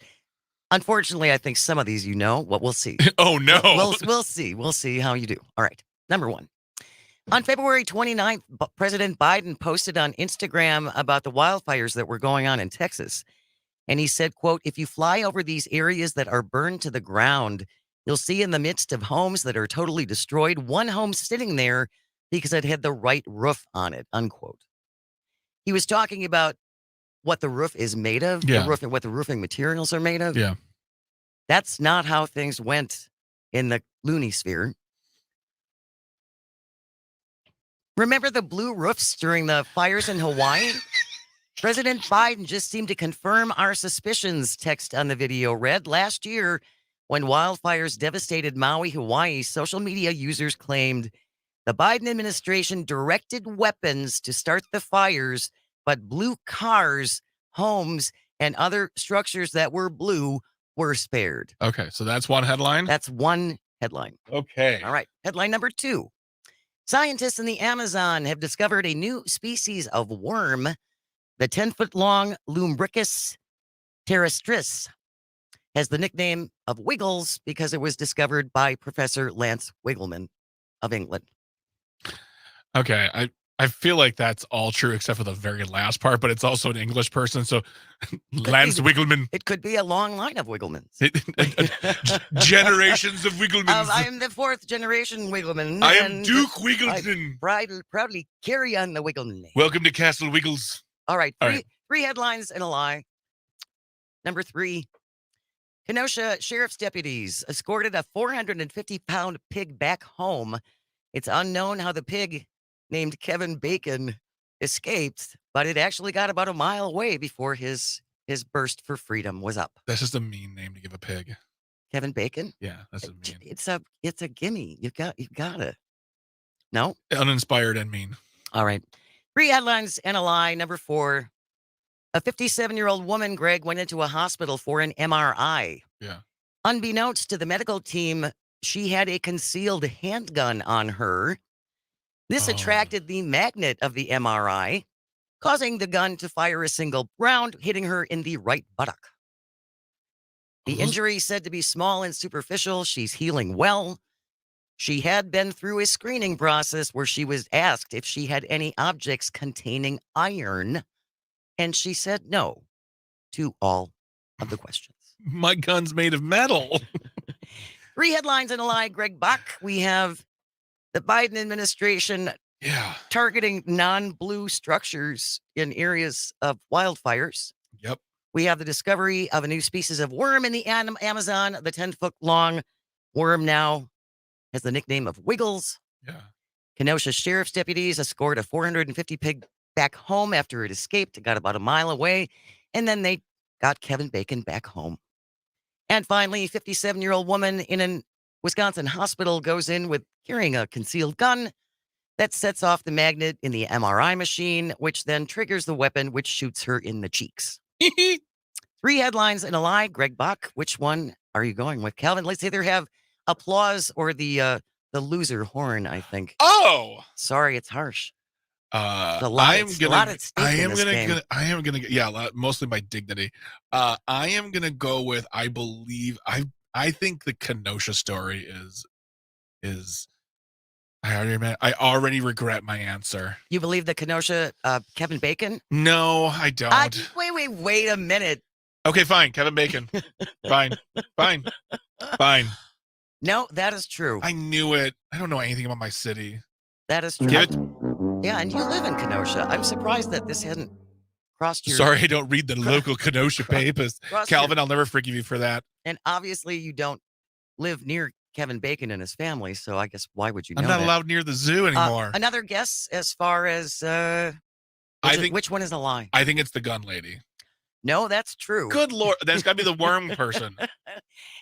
Unfortunately, I think some of these you know. Well, we'll see. Oh, no. We'll see. We'll see how you do. All right, number 1. On February 29th, President Biden posted on Instagram about the wildfires that were going on in Texas. And he said, quote, "If you fly over these areas that are burned to the ground, you'll see in the midst of homes that are totally destroyed, one home sitting there because it had the right roof on it," unquote. He was talking about what the roof is made of, Yeah. what the roofing materials are made of. Yeah. That's not how things went in the loony sphere. Remember the blue roofs during the fires in Hawaii? President Biden just seemed to confirm our suspicions, text on the video read. Last year, when wildfires devastated Maui, Hawaii, social media users claimed the Biden administration directed weapons to start the fires, but blue cars, homes, and other structures that were blue were spared. Okay, so that's one headline? That's one headline. Okay. All right, headline number 2. Scientists in the Amazon have discovered a new species of worm, the 10-foot-long Lumbricus terrestris. Has the nickname of Wiggles because it was discovered by Professor Lance Wiggleman of England. Okay, I feel like that's all true except for the very last part, but it's also an English person, so Lance Wiggleman. It could be a long line of Wigglemans. Generations of Wigglemans. I am the 4th generation Wiggleman. I am and Duke Wiggleton. I proudly carry on the Wiggleman name. Welcome to Castle Wiggles. All right, All right. 3 headlines and a lie. Number 3. Kenosha Sheriff's deputies escorted a 450-pound pig back home. It's unknown how the pig, named Kevin Bacon, escaped, but it actually got about a mile away before his burst for freedom was up. That's just a mean name to give a pig. Kevin Bacon? Yeah, that's a mean. It's a gimme. You got it. No? Uninspired and mean. All right. 3 headlines and a lie. Number 4. A 57-year-old woman, Greg, went into a hospital for an MRI. Yeah. Unbeknownst to the medical team, she had a concealed handgun on her. This attracted the magnet of the MRI, causing the gun to fire a single round, hitting her in the right buttock. The injury said to be small and superficial. She's healing well. She had been through a screening process where she was asked if she had any objects containing iron, and she said no to all of the questions. My gun's made of metal. 3 headlines and a lie, Greg Bach. We have the Biden administration targeting non-blue structures in areas of wildfires. Yep. We have the discovery of a new species of worm in the Amazon. The 10-foot-long worm now has the nickname of Wiggles. Yeah. Kenosha sheriff's deputies escort a 450 pig back home after it escaped. It got about a mile away, and then they got Kevin Bacon back home. And finally, 57-year-old woman in a Wisconsin hospital goes in with carrying a concealed gun that sets off the magnet in the MRI machine, which then triggers the weapon, which shoots her in the cheeks. 3 headlines and a lie. Greg Bach, which one are you going with? Calvin, let's either have applause or the loser horn, I think. Oh! Sorry, it's harsh. I mostly my dignity. I am gonna go with, I think the Kenosha story is I already regret my answer. You believe the Kenosha Kevin Bacon? No, I don't. Wait a minute. Okay, fine. Kevin Bacon. Fine. No, that is true. I knew it. I don't know anything about my city. That is true. Give it. Yeah, and you live in Kenosha. I'm surprised that this hadn't crossed your. Sorry, I don't read the local Kenosha papers. crossed Calvin, your- I'll never forgive you for that. And obviously, you don't live near Kevin Bacon and his family, so I guess why would you know I'm not that? allowed near the zoo anymore. Another guess as far as which one is a lie? I think it's the gun lady. No, that's true. Good Lord. That's got to be the worm person.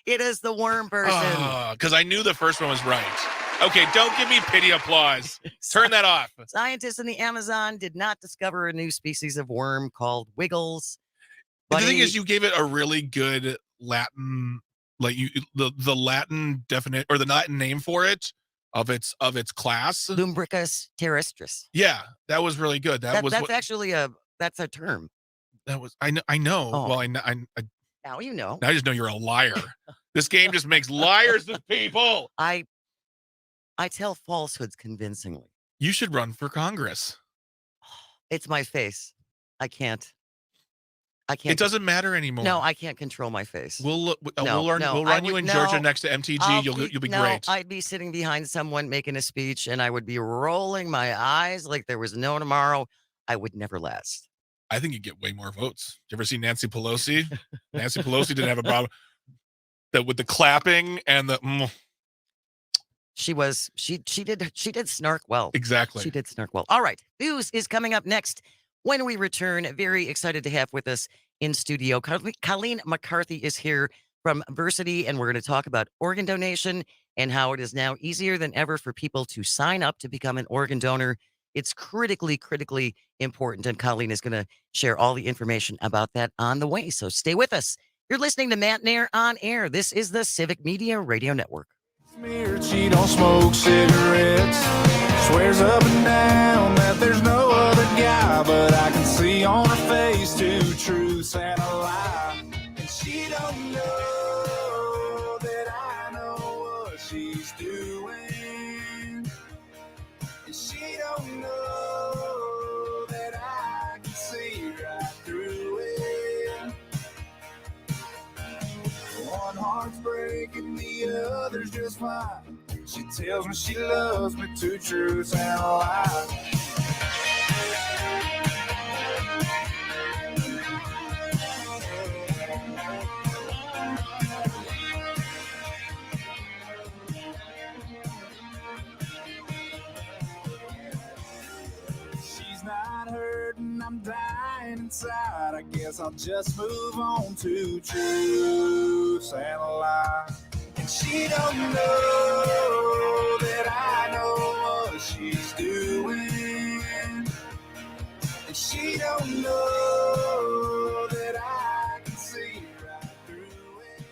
It is the worm person. Because I knew the first one was right. Okay, don't give me pity applause. Turn that off. Scientists in the Amazon did not discover a new species of worm called wiggles. The thing is, you gave it a really good Latin, like the Latin definite or the Latin name for it of its class. Lumbricus terrestris. Yeah, that was really good. That's actually that's a term. That was I know. Oh. Well, I Now you know. I just know you're a liar. This game just makes liars of people. I tell falsehoods convincingly. You should run for Congress. It's my face. I can't. It doesn't matter anymore. No, I can't control my face. We'll run you in Georgia next to MTG. You'll be great. I'd be sitting behind someone making a speech, and I would be rolling my eyes like there was no tomorrow. I would never last. I think you'd get way more votes. Did you ever see Nancy Pelosi? Nancy Pelosi didn't have a problem that with the clapping and the. She did snark well. Exactly. She did snark well. All right. News is coming up next when we return. Very excited to have with us in studio. Colleen McCarthy is here from Versity, and we're going to talk about organ donation and how it is now easier than ever for people to sign up to become an organ donor. It's critically important, and Colleen is going to share all the information about that on the way. So stay with us. You're listening to Matenaer On Air. This is the Civic Media Radio Network. She don't smoke cigarettes. Swears up and down that there's no other guy, but I can see on her face two truths and a lie. And she don't know that I know what she's doing. And she don't know that I can see right through it. One heart's breaking, the other's just fine. She tells me she loves me, two truths and a lie. She's not hurting, I'm dying inside. I guess I'll just move on to truths and a lie. And she don't know that I know what she's doing. And she don't know that I can see right through it.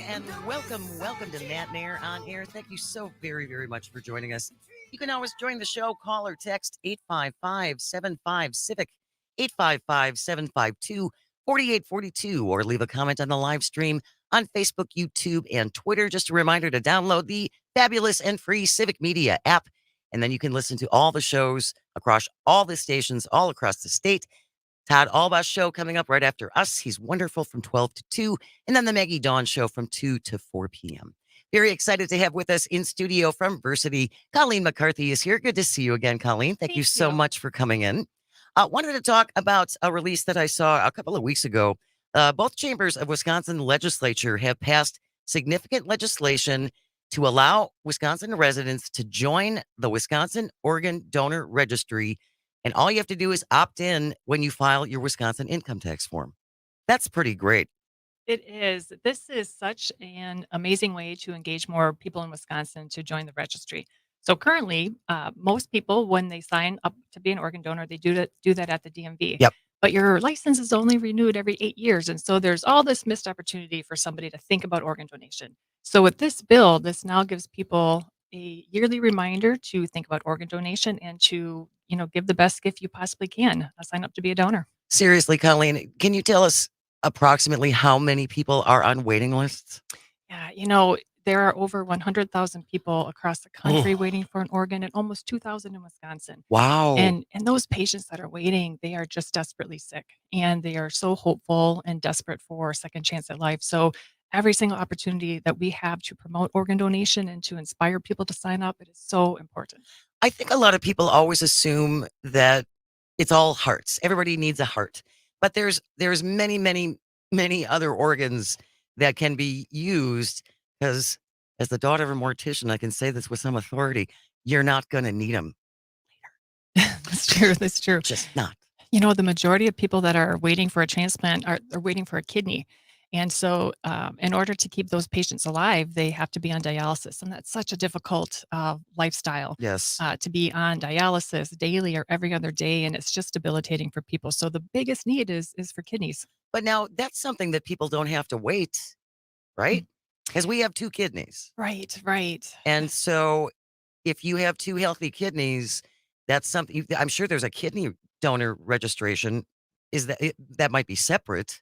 and welcome to Matenaer On Air. Thank you so very, very much for joining us. You can always join the show. Call or text 855-75-CIVIC, 855-752-4842, or leave a comment on the live stream on Facebook, YouTube, and Twitter. Just a reminder to download the fabulous and free Civic Media app, and then you can listen to all the shows across all the stations all across the state. Todd Alba's show coming up right after us. He's wonderful from 12 to 2. And then the Maggie Dawn show from 2 to 4 p.m. Very excited to have with us in studio from Versity. Colleen McCarthy is here. Good to see you again, Colleen. Thank you so much for coming in. Wanted to talk about a release that I saw a couple of weeks ago. Both chambers of Wisconsin legislature have passed significant legislation to allow Wisconsin residents to join the Wisconsin Organ Donor Registry. And all you have to do is opt in when you file your Wisconsin income tax form. That's pretty great. It is. This is such an amazing way to engage more people in Wisconsin to join the registry. So currently, most people, when they sign up to be an organ donor, they do that at the DMV. Yep. But your license is only renewed every 8 years. And so there's all this missed opportunity for somebody to think about organ donation. So with this bill, this now gives people a yearly reminder to think about organ donation and to, give the best gift you possibly can. Sign up to be a donor. Seriously, Colleen, can you tell us approximately how many people are on waiting lists? Yeah, there are over 100,000 people across the country Oh. waiting for an organ and almost 2,000 in Wisconsin. Wow. And those patients that are waiting, they are just desperately sick and they are so hopeful and desperate for a second chance at life. So every single opportunity that we have to promote organ donation and to inspire people to sign up, it is so important. I think a lot of people always assume that it's all hearts. Everybody needs a heart. But there's many, many, many other organs that can be used, because as the daughter of a mortician, I can say this with some authority. You're not going to need them. That's true. That's true. Just not. The majority of people that are waiting for a transplant are waiting for a kidney. And so in order to keep those patients alive, they have to be on dialysis. And that's such a difficult lifestyle Yes. to be on dialysis daily or every other day. And it's just debilitating for people. So the biggest need is for kidneys. But now that's something that people don't have to wait, right? Because we have 2 kidneys. Right, right. And so if you have 2 healthy kidneys, that's something. I'm sure there's a kidney donor registration. That might be separate,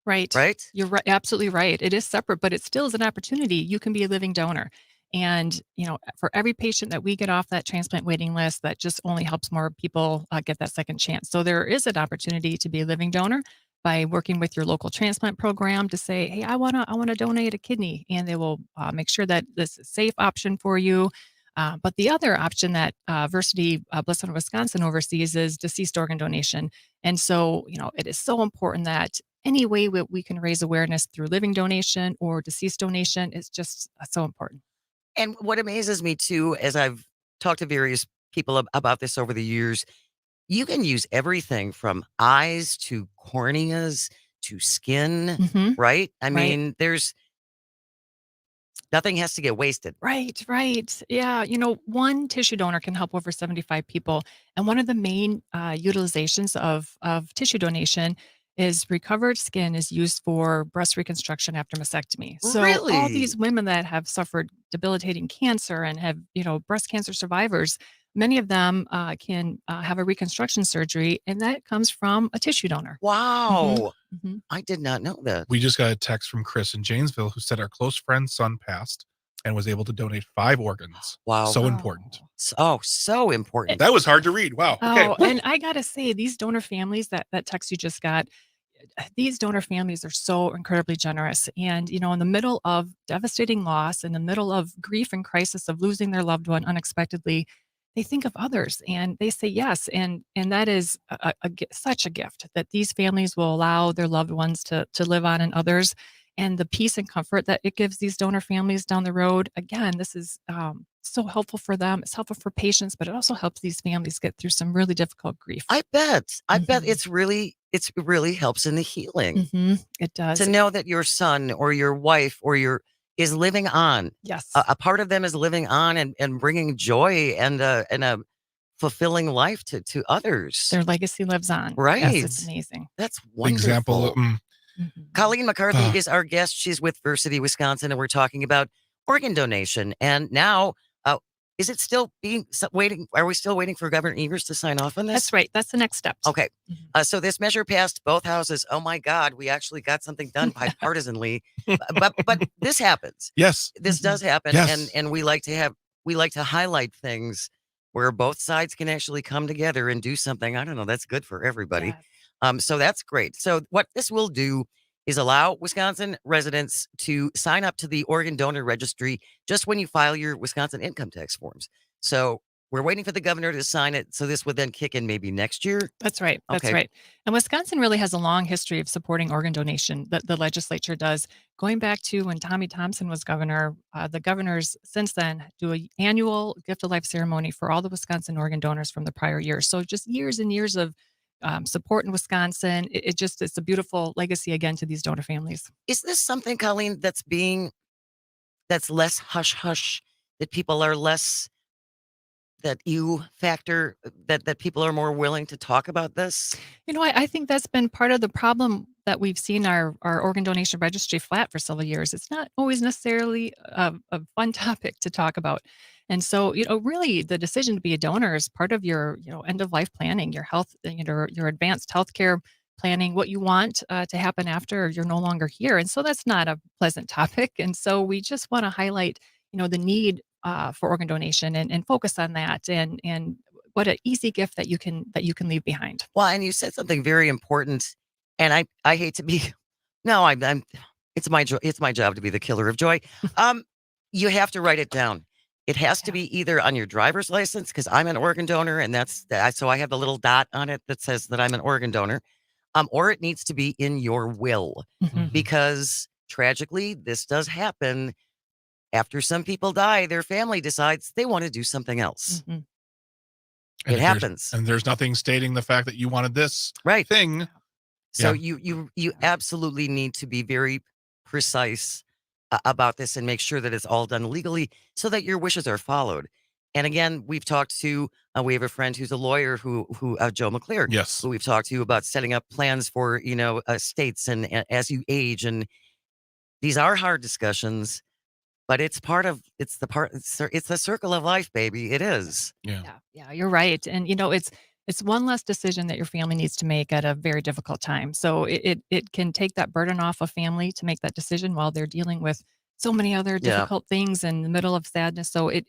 Right. right? You're right, absolutely right. It is separate, but it still is an opportunity. You can be a living donor. And, for every patient that we get off that transplant waiting list, that just only helps more people get that second chance. So there is an opportunity to be a living donor by working with your local transplant program to say, hey, I want to donate a kidney, and they will make sure that this is a safe option for you. But the other option that Versity Blessed in Wisconsin oversees is deceased organ donation. And so, it is so important that any way we can raise awareness through living donation or deceased donation is just so important. And what amazes me too, as I've talked to various people about this over the years, you can use everything from eyes to corneas to skin, Mhm. right? I Right. mean, nothing has to get wasted. Right, right. Yeah, one tissue donor can help over 75 people. And one of the main utilizations of tissue donation is recovered skin is used for breast reconstruction after mastectomy. So all Really? these women that have suffered debilitating cancer and have, breast cancer survivors, many of them can have a reconstruction surgery, and that comes from a tissue donor. Wow. Mhm. I did not know that. We just got a text from Chris in Janesville who said our close friend's son passed and was able to donate 5 organs. Wow. So important. So important. That was hard to read. Wow. Okay. Oh, and I gotta say, these donor families, that text you just got, these donor families are so incredibly generous. And, in the middle of devastating loss, in the middle of grief and crisis of losing their loved one unexpectedly, they think of others and they say yes. And that is such a gift that these families will allow their loved ones to live on in others. And the peace and comfort that it gives these donor families down the road. Again, this is so helpful for them. It's helpful for patients, but it also helps these families get through some really difficult grief. I bet Mhm. it really helps in the healing It does. to know that your son or your wife or is living on. Yes. A part of them is living on and bringing joy and a fulfilling life to others. Their legacy lives on. Right. Yes, it's amazing. That's The wonderful. example, Colleen McCarthy Ah. is our guest. She's with Versity, Wisconsin, and we're talking about organ donation. And now, is it still waiting? Are we still waiting for Governor Evers to sign off on this? That's right. That's the next step. Okay. So this measure passed both houses. Oh my God, we actually got something done bipartisanly. but this happens. Yes. This does happen. Yes. And we like to highlight things where both sides can actually come together and do something. I don't know, that's good for everybody. Yes. So that's great. So what this will do is allow Wisconsin residents to sign up to the Organ Donor Registry just when you file your Wisconsin income tax forms. So we're waiting for the governor to sign it. So this would then kick in maybe next year. That's right. That's Okay. right. And Wisconsin really has a long history of supporting organ donation. The legislature does. Going back to when Tommy Thompson was governor, the governors since then do an annual gift of life ceremony for all the Wisconsin organ donors from the prior year. So just years and years of support in Wisconsin. It's a beautiful legacy again to these donor families. Is this something, Colleen, that's less hush hush, that people are less, that you factor, that people are more willing to talk about this? I think that's been part of the problem that we've seen our organ donation registry flat for several years. It's not always necessarily a fun topic to talk about. And so, really the decision to be a donor is part of your, end of life planning, your health, your advanced healthcare planning, what you want to happen after you're no longer here. And so that's not a pleasant topic. And so we just want to highlight, the need for organ donation and focus on that and what an easy gift that you can leave behind. Well, and you said something very important, and I hate to be, no, I'm it's my job to be the killer of joy. You have to write it down. It has to be either on your driver's license, because I'm an organ donor, and so I have the little dot on it that says that I'm an organ donor, or it needs to be in your will, because tragically, this does happen. After some people die, their family decides they want to do something else. It happens. And there's nothing stating the fact that you wanted this Right. thing. So you absolutely need to be very precise about this and make sure that it's all done legally so that your wishes are followed. And again, we've talked to, we have a friend who's a lawyer who Joe McClure, Yes. who we've talked to about setting up plans for, states and as you age. And these are hard discussions, but it's the circle of life, baby. It is. Yeah, you're right. And it's one less decision that your family needs to make at a very difficult time. So it can take that burden off a family to make that decision while they're dealing with so many other difficult things in the middle of sadness. So it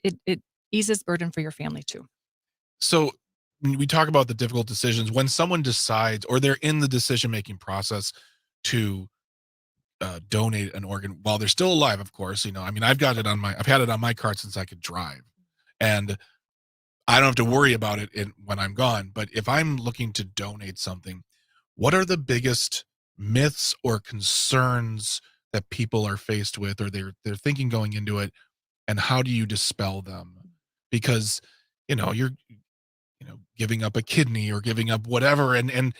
eases burden for your family too. So when we talk about the difficult decisions, when someone decides or they're in the decision-making process to donate an organ while they're still alive, of course, I've had it on my card since I could drive, and I don't have to worry about it when I'm gone. But if I'm looking to donate something, what are the biggest myths or concerns that people are faced with, or they're thinking going into it, and how do you dispel them? Because you're giving up a kidney or giving up whatever, and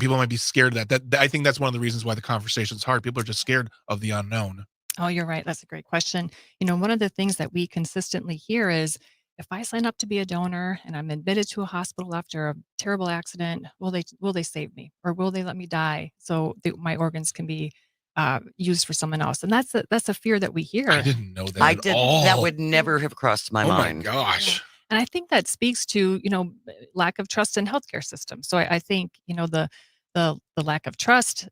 people might be scared of that. I think that's one of the reasons why the conversation's hard. People are just scared of the unknown. Oh, you're right. That's a great question. One of the things that we consistently hear is, if I sign up to be a donor and I'm admitted to a hospital after a terrible accident, will they save me, or will they let me die so that my organs can be used for someone else? And that's a fear that we hear. I didn't know that at all. That would never have crossed my mind. Oh my gosh. And I think that speaks to, lack of trust in healthcare system. So I think, the lack of trust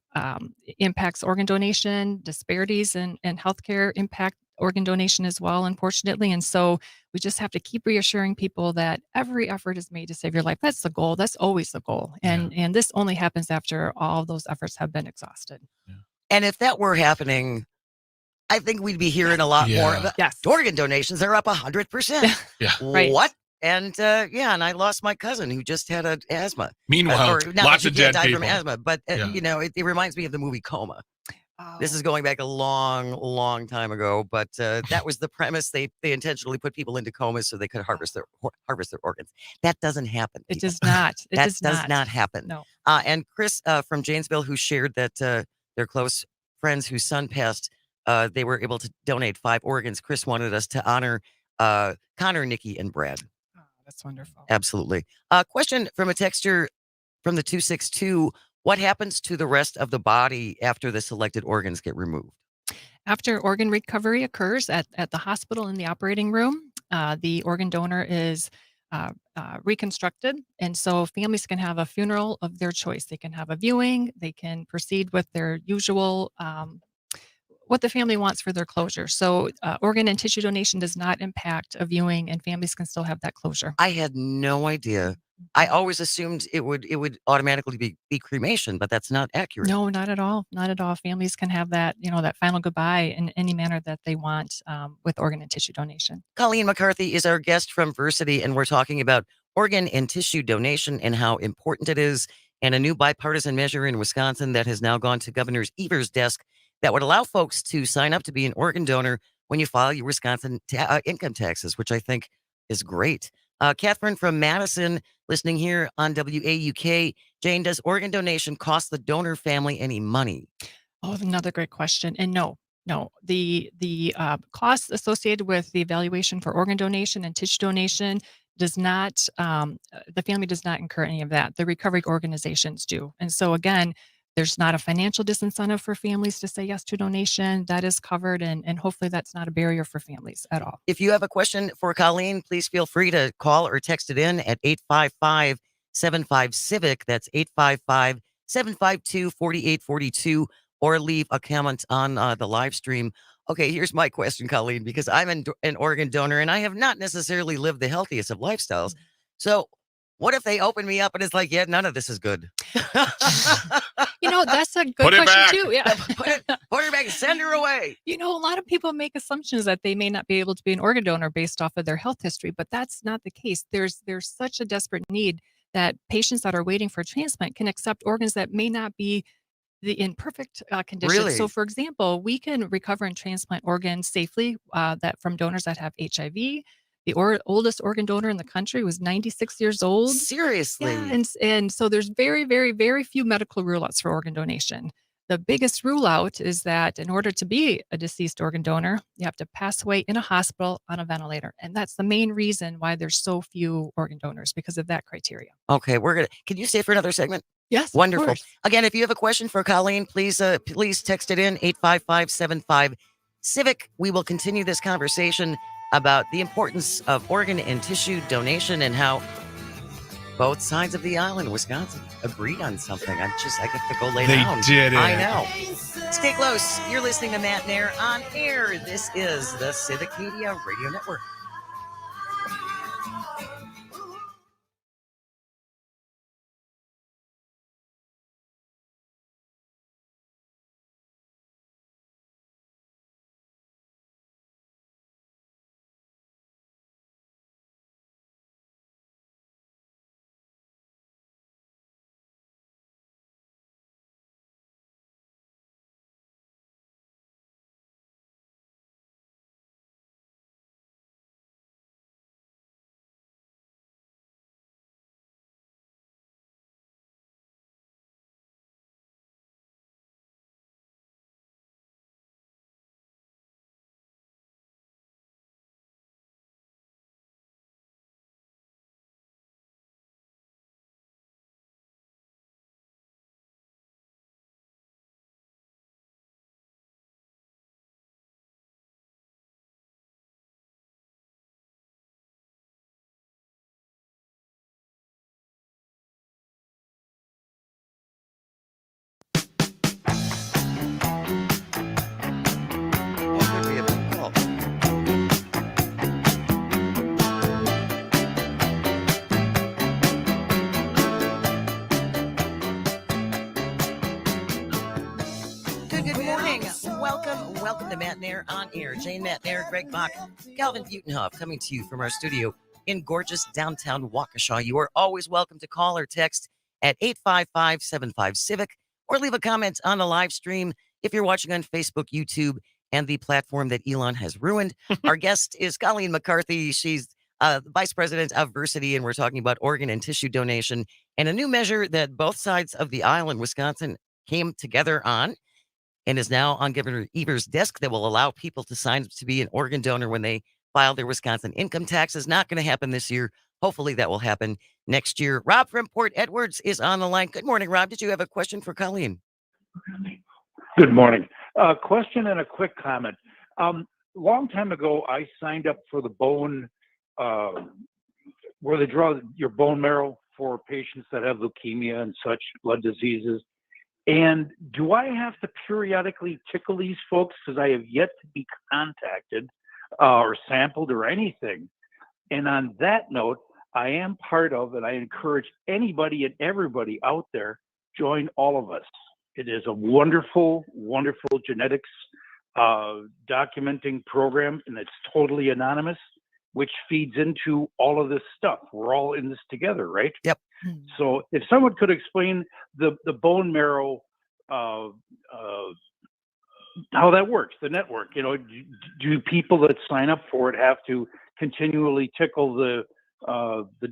impacts organ donation. Disparities in healthcare impact organ donation as well, unfortunately. And so we just have to keep reassuring people that every effort is made to save your life. That's the goal. That's always the goal. And this only happens after all those efforts have been exhausted. Yeah. And if that were happening, I think we'd be hearing a lot more. Yes. Organ donations are up 100%. Yeah. Right. What? And and I lost my cousin who just had asthma. Meanwhile, lots of dead died people. from asthma, but it reminds me of the movie Coma. Oh. This is going back a long, long time ago, but that was the premise. They intentionally put people into comas so they could harvest their organs. That doesn't happen. It people. does not. It That does not happen. No. And Chris from Janesville, who shared that their close friends whose son passed, they were able to donate 5 organs. Chris wanted us to honor Connor, Nikki, and Brad. Oh, that's wonderful. Absolutely. Question from a texter from the 262. What happens to the rest of the body after the selected organs get removed? After organ recovery occurs at the hospital in the operating room, the organ donor is reconstructed. And so families can have a funeral of their choice. They can have a viewing, they can proceed with their usual. What the family wants for their closure. So, organ and tissue donation does not impact a viewing, and families can still have that closure. I had no idea. I always assumed it would automatically be cremation, but that's not accurate. No, not at all. Not at all. Families can have that, that final goodbye in any manner that they want with organ and tissue donation. Colleen McCarthy is our guest from Versity, and we're talking about organ and tissue donation and how important it is, and a new bipartisan measure in Wisconsin that has now gone to Governor Evers' desk that would allow folks to sign up to be an organ donor when you file your Wisconsin income taxes, which I think is great. Catherine from Madison, listening here on WAUK. Jane, does organ donation cost the donor family any money? Oh, another great question. And no. The costs associated with the evaluation for organ donation and tissue donation does not, the family does not incur any of that. The recovery organizations do. And so again, there's not a financial disincentive for families to say yes to donation. That is covered, and hopefully that's not a barrier for families at all. If you have a question for Colleen, please feel free to call or text it in at 855-75-CIVIC. That's 855-752-4842, or leave a comment on the live stream. Okay, here's my question, Colleen, because I'm an organ donor and I have not necessarily lived the healthiest of lifestyles. So what if they open me up and it's like, yeah, none of this is good? That's a good Put it question back. too. Yeah. Put her back, send her away. A lot of people make assumptions that they may not be able to be an organ donor based off of their health history, but that's not the case. There's such a desperate need that patients that are waiting for a transplant can accept organs that may not be in perfect condition. Really? So, for example, we can recover and transplant organs safely that from donors that have HIV. The oldest organ donor in the country was 96 years old. Seriously? Yeah, and so there's very, very, very few medical rule-outs for organ donation. The biggest rule-out is that in order to be a deceased organ donor, you have to pass away in a hospital on a ventilator. And that's the main reason why there's so few organ donors, because of that criteria. Okay, can you stay for another segment? Yes, of Wonderful. course. Again, if you have a question for Colleen, please text it in 855-75-CIVIC. We will continue this conversation about the importance of organ and tissue donation and how both sides of the aisle in Wisconsin agreed on something. I have to go lay down. They did it. I know. Stay close. You're listening to Matenaer On Air. This is the Civic Media Radio Network. What could we have been called? Good morning. Welcome to Matenaer On Air. Jane Matenaer, Greg Bach, Calvin Butenhoff coming to you from our studio in gorgeous downtown Waukesha. You are always welcome to call or text at 855-75-CIVIC or leave a comment on the live stream if you're watching on Facebook, YouTube, and the platform that Elon has ruined. Our guest is Colleen McCarthy. She's Vice President of Versity, and we're talking about organ and tissue donation and a new measure that both sides of the aisle in Wisconsin came together on and is now on Governor Evers' desk that will allow people to sign up to be an organ donor when they file their Wisconsin income taxes. Not going to happen this year, hopefully that will happen next year. Rob from Port Edwards is on the line. Good morning, Rob. Did you have a question for Colleen? Good morning. Question and a quick comment. Long time ago, I signed up for the bone, where they draw your bone marrow for patients that have leukemia and such blood diseases. And do I have to periodically tickle these folks? Because I have yet to be contacted or sampled or anything. And on that note, I am part of, and I encourage anybody and everybody out there, join All of Us. It is a wonderful, wonderful genetics documenting program, and it's totally anonymous, which feeds into all of this stuff. We're all in this together, right? Yep. So if someone could explain the bone marrow, how that works, the network, do people that sign up for it have to continually tickle the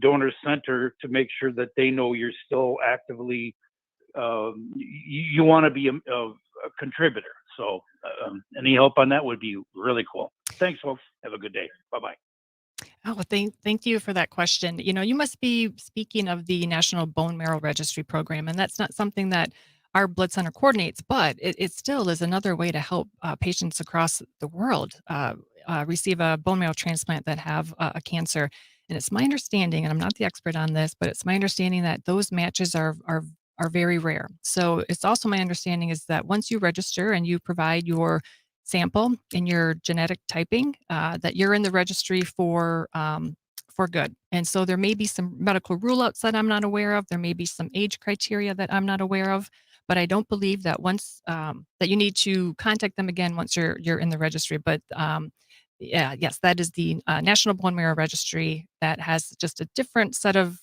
donor center to make sure that they know you're still actively, you want to be a contributor? So any help on that would be really cool. Thanks, folks. Have a good day. Bye-bye. Oh, thank you for that question. You must be speaking of the National Bone Marrow Registry Program, and that's not something that our blood center coordinates, but it still is another way to help patients across the world receive a bone marrow transplant that have a cancer. And it's my understanding, and I'm not the expert on this, but it's my understanding that those matches are very rare. So it's also my understanding is that once you register and you provide your sample and your genetic typing, that you're in the registry for good. And so there may be some medical rule outs that I'm not aware of. There may be some age criteria that I'm not aware of. But I don't believe that once that you need to contact them again once you're in the registry. But yes, that is the National Bone Marrow Registry that has just a different set of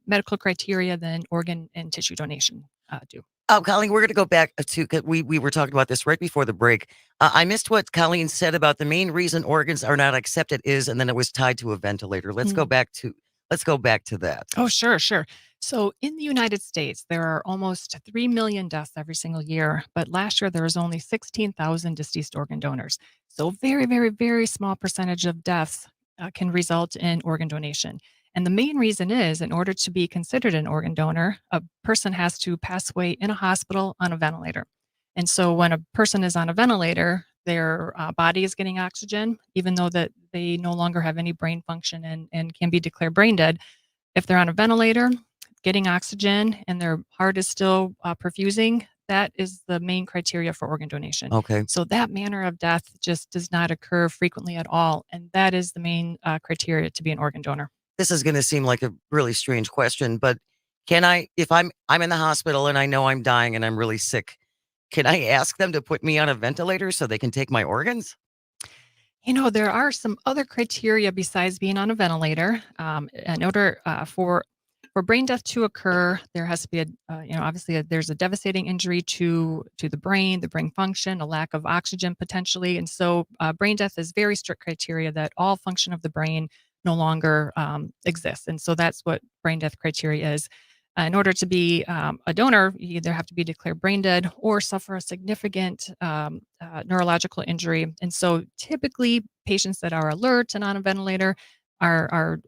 medical criteria than organ and tissue donation do. Oh, Colleen, we're going to go back to, 'cause we were talking about this right before the break. I missed what Colleen said about the main reason organs are not accepted is, and then it was tied to a ventilator. Let's go back to that. Oh, sure. So in the United States, there are almost 3 million deaths every single year, but last year there was only 16,000 deceased organ donors. So very, very, very small percentage of deaths can result in organ donation. And the main reason is in order to be considered an organ donor, a person has to pass away in a hospital on a ventilator. And so when a person is on a ventilator, their body is getting oxygen, even though that they no longer have any brain function and can be declared brain dead. If they're on a ventilator, getting oxygen and their heart is still perfusing, that is the main criteria for organ donation. Okay. So that manner of death just does not occur frequently at all. And that is the main criteria to be an organ donor. This is going to seem like a really strange question, but can I, if I'm in the hospital and I know I'm dying and I'm really sick, can I ask them to put me on a ventilator so they can take my organs? There are some other criteria besides being on a ventilator. In order for brain death to occur, there has to be obviously there's a devastating injury to the brain function, a lack of oxygen potentially, and so brain death is very strict criteria that all function of the brain no longer exists, and so that's what brain death criteria is. In order to be a donor, you either have to be declared brain dead or suffer a significant neurological injury. And so typically patients that are alert and on a ventilator are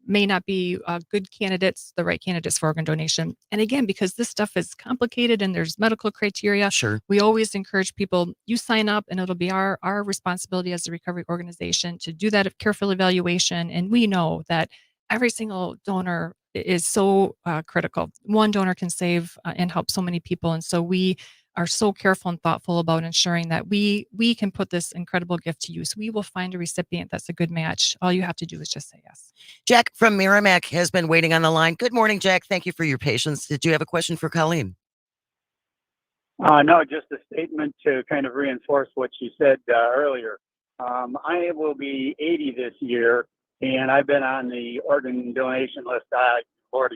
may not be good candidates, the right candidates for organ donation. And again, because this stuff is complicated and there's medical criteria, Sure. we always encourage people, you sign up and it'll be our responsibility as a recovery organization to do that careful evaluation. And we know that every single donor is so critical. One donor can save and help so many people. And so we are so careful and thoughtful about ensuring that we can put this incredible gift to use. We will find a recipient that's a good match. All you have to do is just say yes. Jack from Merrimack has been waiting on the line. Good morning, Jack. Thank you for your patience. Did you have a question for Colleen? No, just a statement to kind of reinforce what she said earlier. I will be 80 this year, and I've been on the organ donation list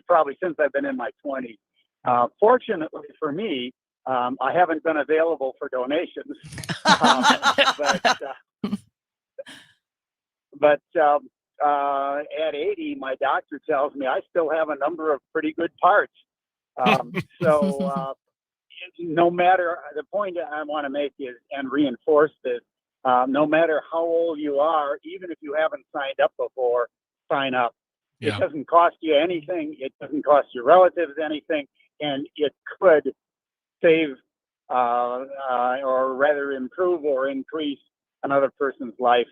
probably since I've been in my 20s. Fortunately for me, I haven't been available for donations. But at 80, my doctor tells me I still have a number of pretty good parts. So no matter, the point I want to make is, and reinforce this, no matter how old you are, even if you haven't signed up before, sign up. Yeah. It doesn't cost you anything. It doesn't cost your relatives anything, and it could save, or rather improve or increase another person's life,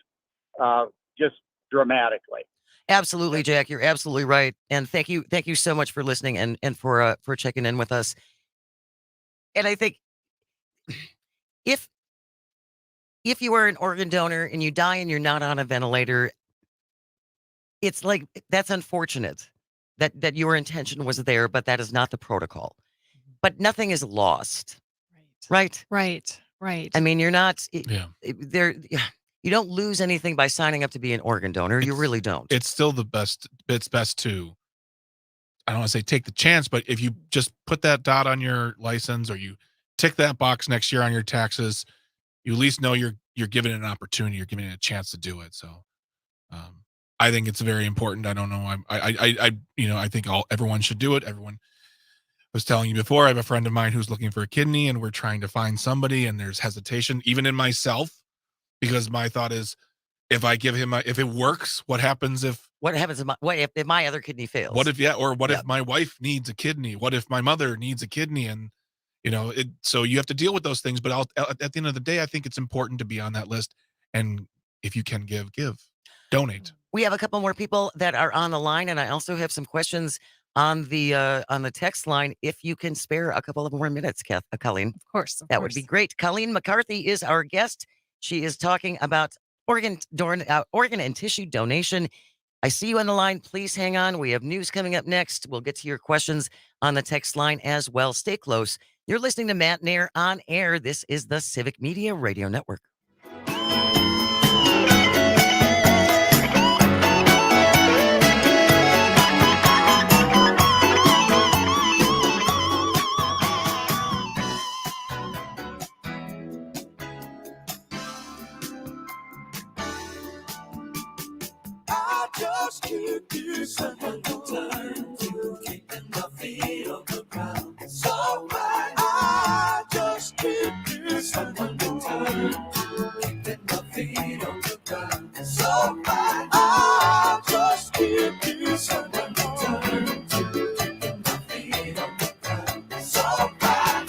just dramatically. Absolutely, Jack. You're absolutely right. And thank you so much for listening and for checking in with us. And I think if you are an organ donor and you die and you're not on a ventilator, it's like that's unfortunate that your intention was there, but that is not the protocol. But nothing is lost, right? Right. Right. I mean, you're not Yeah. there. You don't lose anything by signing up to be an organ donor. You really don't. It's still the best. It's best to, I don't want to say take the chance, but if you just put that dot on your license or you tick that box next year on your taxes, you at least know you're giving it an opportunity. You're giving it a chance to do it. So, I think it's very important. I don't know. I think everyone should do it. Everyone was telling you before. I have a friend of mine who's looking for a kidney, and we're trying to find somebody, and there's hesitation, even in myself, because my thought is, if I give him, if it works, what happens if? What happens if my other kidney fails? What if if my wife needs a kidney? What if my mother needs a kidney? And so you have to deal with those things. But at the end of the day, I think it's important to be on that list. And if you can give, donate. We have a couple more people that are on the line, and I also have some questions on the text line. If you can spare a couple of more minutes, Colleen, Of course. that would be great. Colleen McCarthy is our guest. She is talking about organ and tissue donation. I see you on the line. Please hang on. We have news coming up next. We'll get to your questions on the text line as well. Stay close. You're listening to Matenaer On Air. This is the Civic Media Radio Network. Just keep using one time to keeping my feet on the ground. So fine, I just keep using one time to keeping my feet on the ground. So fine, I just keep using one time to keeping my feet on the ground. So fine.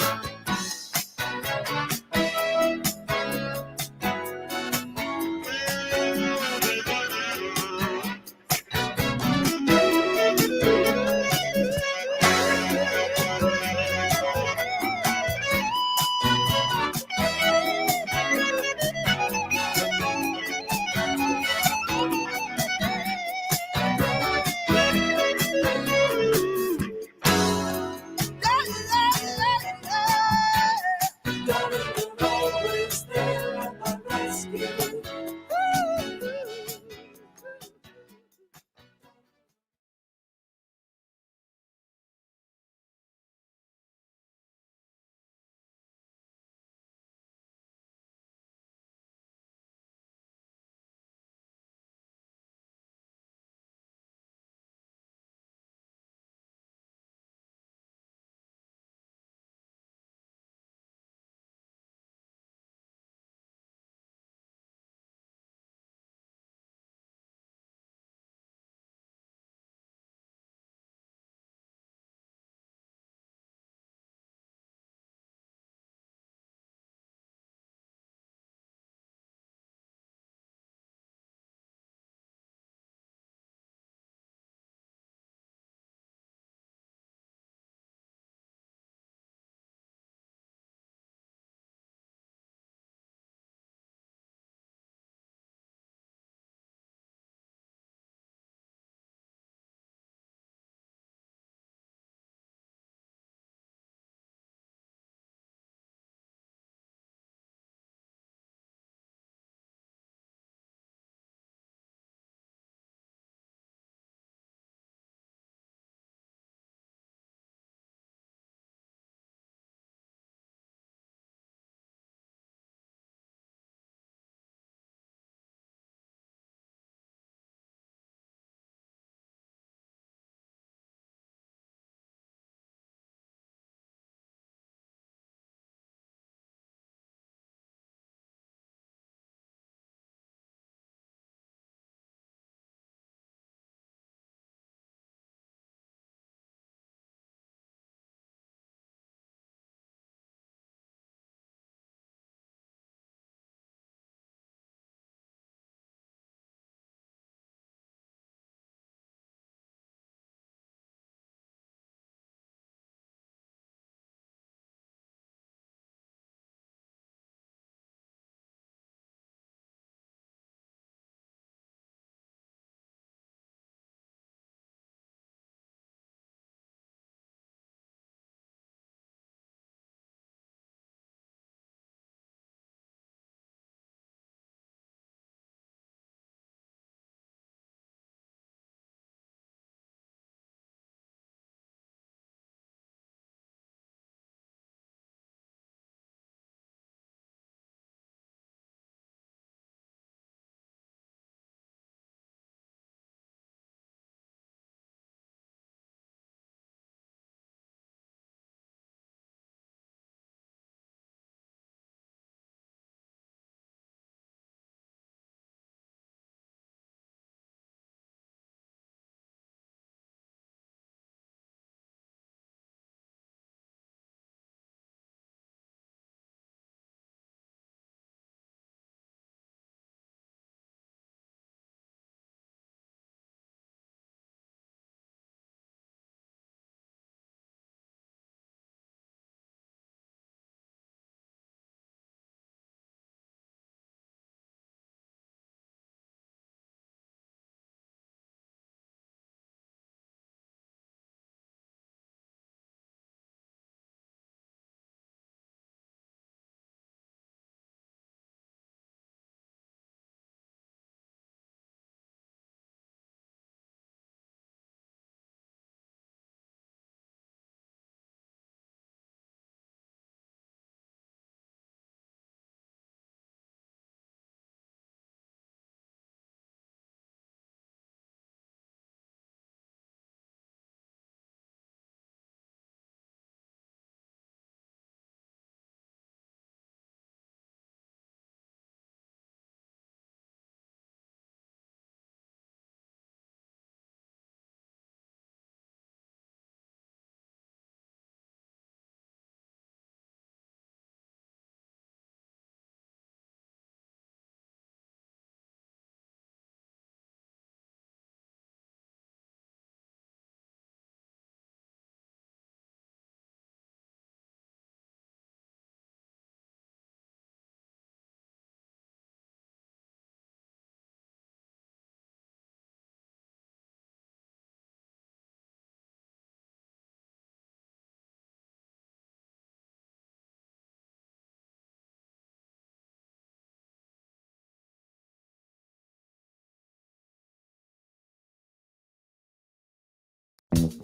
Good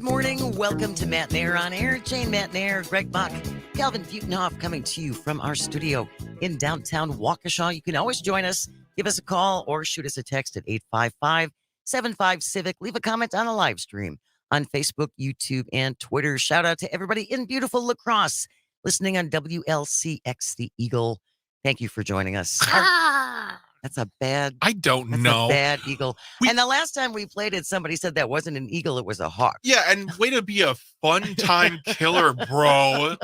morning. Welcome to Matenaer On Air. Jane Matenaer, Greg Bach, Calvin Butenhoff coming to you from our studio in downtown Waukesha. You can always join us. Give us a call or shoot us a text at 855-75-CIVIC. Leave a comment on the live stream on Facebook, YouTube, and Twitter. Shout out to everybody in beautiful La Crosse listening on WLCX The Eagle. Thank you for joining us. That's a bad. I don't That's know. a bad eagle. And the last time we played it, somebody said that wasn't an eagle, it was a hawk. Yeah, and way to be a fun time killer, bro.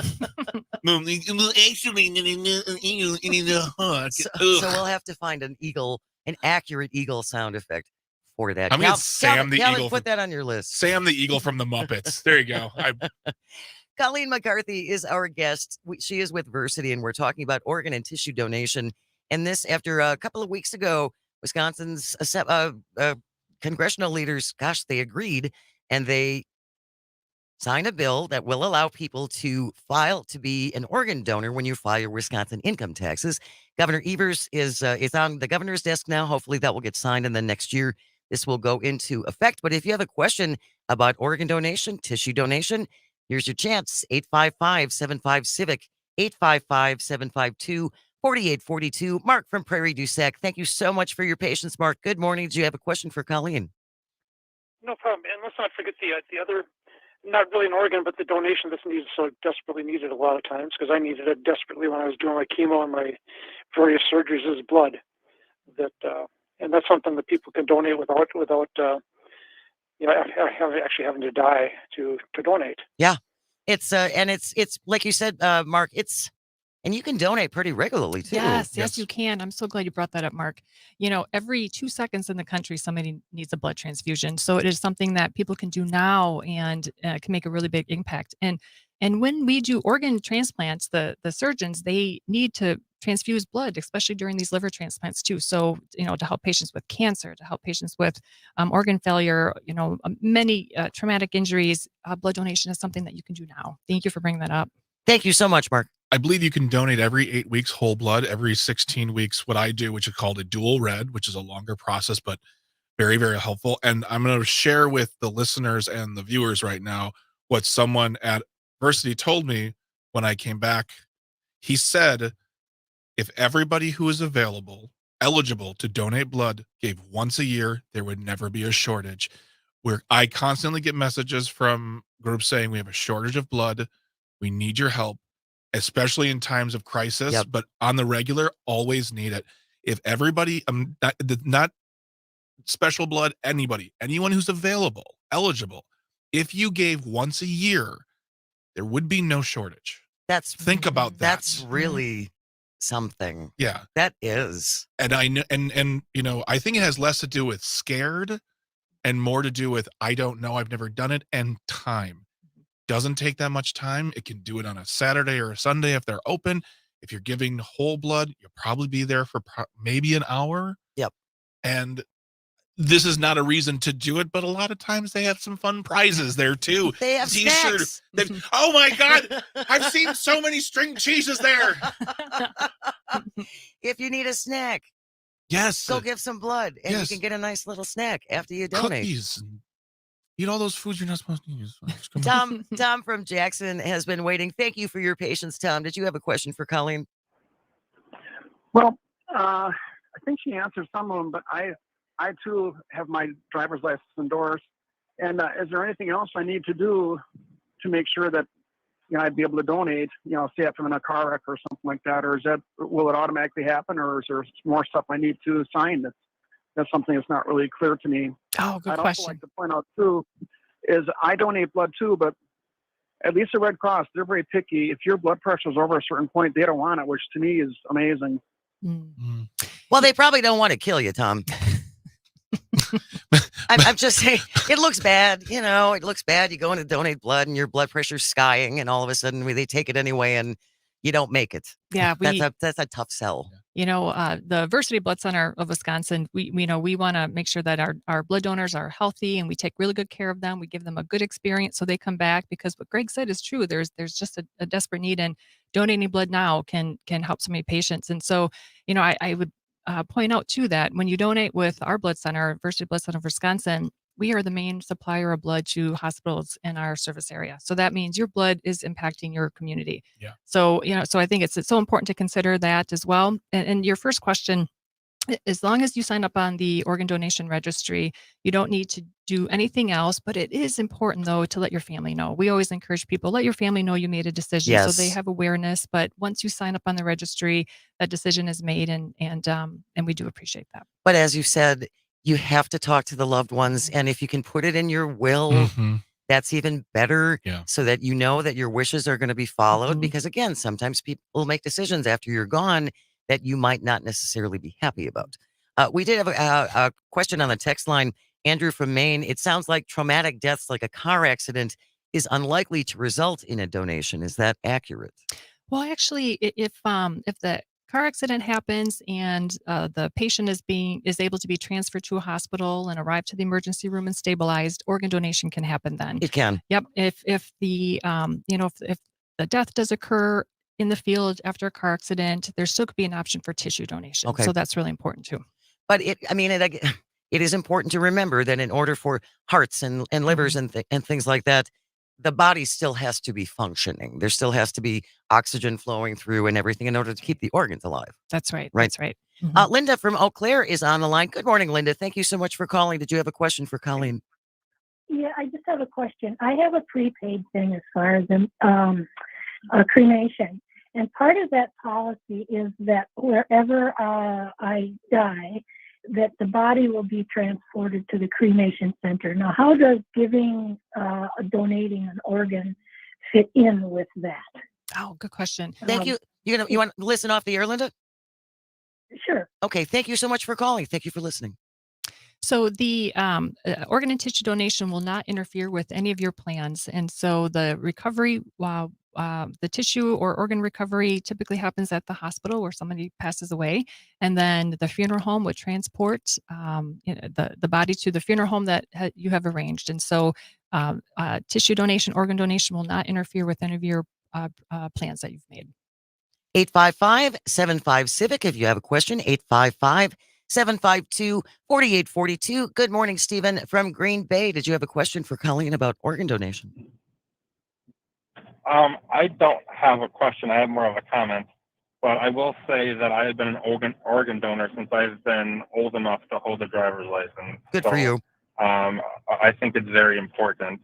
No, actually, it is a hawk. So we'll have to find an accurate eagle sound effect for that. I'm gonna Sam the Calvin, eagle. put that on your list. Sam the eagle from the Muppets. There you go. Colleen McCarthy is our guest. She is with Versity, and we're talking about organ and tissue donation. And this after a couple of weeks ago, Wisconsin's congressional leaders, gosh, they agreed, and they signed a bill that will allow people to file to be an organ donor when you file your Wisconsin income taxes. Governor Evers is on the governor's desk now. Hopefully that will get signed, and then next year this will go into effect. But if you have a question about organ donation, tissue donation, here's your chance. 855-75-CIVIC, 855-752-4842. Mark from Prairie du Sac, thank you so much for your patience, Mark. Good morning. Do you have a question for Colleen? No problem. And let's not forget the other, not really an organ, but the donation that's needed, so desperately needed a lot of times, because I needed it desperately when I was doing my chemo and my various surgeries, is blood. And that's something that people can donate without actually having to die to donate. Yeah. It's like you said, Mark, and you can donate pretty regularly too. Yes, you can. I'm so glad you brought that up, Mark. Every 2 seconds in the country, somebody needs a blood transfusion. So it is something that people can do now and can make a really big impact. And when we do organ transplants, the surgeons, they need to transfuse blood, especially during these liver transplants too. So, to help patients with cancer, to help patients with organ failure, many traumatic injuries, blood donation is something that you can do now. Thank you for bringing that up. Thank you so much, Mark. I believe you can donate every 8 weeks whole blood, every 16 weeks what I do, which is called a dual red, which is a longer process, but very, very helpful. And I'm going to share with the listeners and the viewers right now what someone at Versity told me when I came back. He said, if everybody who is eligible to donate blood gave once a year, there would never be a shortage. I constantly get messages from groups saying we have a shortage of blood. We need your help, especially in times of crisis, Yep. But on the regular, always need it. If everybody, not special blood, anyone who's eligible, if you gave once a year, there would be no shortage. Think about that. That's really something. Yeah. That is. And I know, and I think it has less to do with scared and more to do with, I don't know, I've never done it, and time. Doesn't take that much time. It can do it on a Saturday or a Sunday if they're open. If you're giving whole blood, you'll probably be there for maybe an hour. Yep. And this is not a reason to do it, but a lot of times they have some fun prizes there too. They have snacks. Oh my God. I've seen so many string cheeses there. If you need a snack, yes, go give some blood and yes. You can get a nice little snack after you donate. Cookies. Eat all those foods you're not supposed to use. Tom from Jackson has been waiting. Thank you for your patience, Tom. Did you have a question for Colleen? Well, I think she answered some of them, but I too have my driver's license endorsed. And is there anything else I need to do to make sure that I'd be able to donate? Say if I'm in a car wreck or something like that, or will it automatically happen, or is there more stuff I need to sign? That's something that's not really clear to me. Oh, good I'd question. also like to point out too is I donate blood too, but at least the Red Cross, they're very picky. If your blood pressure is over a certain point, they don't want it, which to me is amazing. Mm. Well, they probably don't want to kill you, Tom. I'm just saying, it looks bad. It looks bad. You go in to donate blood and your blood pressure's skying, and all of a sudden they take it anyway, and you don't make it. Yeah, that's a tough sell. The Versity Blood Center of Wisconsin, we want to make sure that our blood donors are healthy and we take really good care of them. We give them a good experience so they come back, because what Greg said is true. There's just a desperate need. And donating blood now can help so many patients. And so, I would point out too that when you donate with our blood center, University Blood Center of Wisconsin, we are the main supplier of blood to hospitals in our service area. So that means your blood is impacting your community. Yeah. So, so I think it's so important to consider that as well. And your first question, as long as you sign up on the organ donation registry, you don't need to do anything else. But it is important, though, to let your family know. We always encourage people, let your family know you made a decision so they Yes. have awareness. But once you sign up on the registry, that decision is made, and we do appreciate that. But as you said, you have to talk to the loved ones. And if you can put it in your will, Mm-hmm. that's even better, Yeah. so that you know that your wishes are going to be followed. Mhm. Because again, sometimes people make decisions after you're gone that you might not necessarily be happy about. We did have a question on the text line. Andrew from Maine. It sounds like traumatic deaths like a car accident is unlikely to result in a donation. Is that accurate? Well, actually, if the car accident happens and the patient is able to be transferred to a hospital and arrive to the emergency room and stabilized, organ donation can happen then. It can. Yep. If the if the death does occur in the field after a car accident, there still could be an option for tissue donation. Okay. So that's really important too. But it is important to remember that in order for hearts and livers and things like that, the body still has to be functioning. There still has to be oxygen flowing through and everything in order to keep the organs alive. That's right. Right. That's right. Mhm. Linda from Eau Claire is on the line. Good morning, Linda. Thank you so much for calling. Did you have a question for Colleen? Yeah, I just have a question. I have a prepaid thing as far as cremation. And part of that policy is that wherever I die, that the body will be transported to the cremation center. Now, how does donating an organ fit in with that? Oh, good question. Thank you. You want to listen off the air, Linda? Sure. Okay. Thank you so much for calling. Thank you for listening. So the organ and tissue donation will not interfere with any of your plans, and so the recovery, the tissue or organ recovery, typically happens at the hospital where somebody passes away, and then the funeral home would transport the body to the funeral home that you have arranged. And so tissue donation, organ donation will not interfere with any of your plans that you've made. 855-75-CIVIC if you have a question. 855-752-4842. Good morning, Stephen from Green Bay. Did you have a question for Colleen about organ donation? I don't have a question. I have more of a comment. But I will say that I have been an organ donor since I've been old enough to hold a driver's license. Good for you. I think it's very important.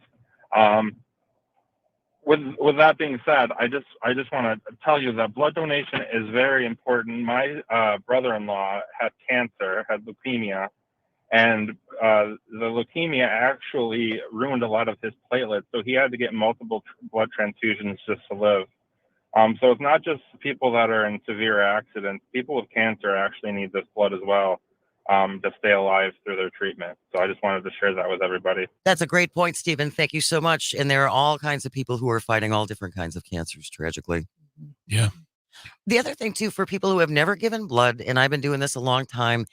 With that being said, I just want to tell you that blood donation is very important. My brother-in-law had cancer, had leukemia, and the leukemia actually ruined a lot of his platelets, so he had to get multiple blood transfusions just to live. So it's not just people that are in severe accidents. People with cancer actually need this blood as well to stay alive through their treatment. So I just wanted to share that with everybody. That's a great point, Stephen. Thank you so much. And there are all kinds of people who are fighting all different kinds of cancers, tragically. Yeah. The other thing, too, for people who have never given blood, and I've been doing this a long time,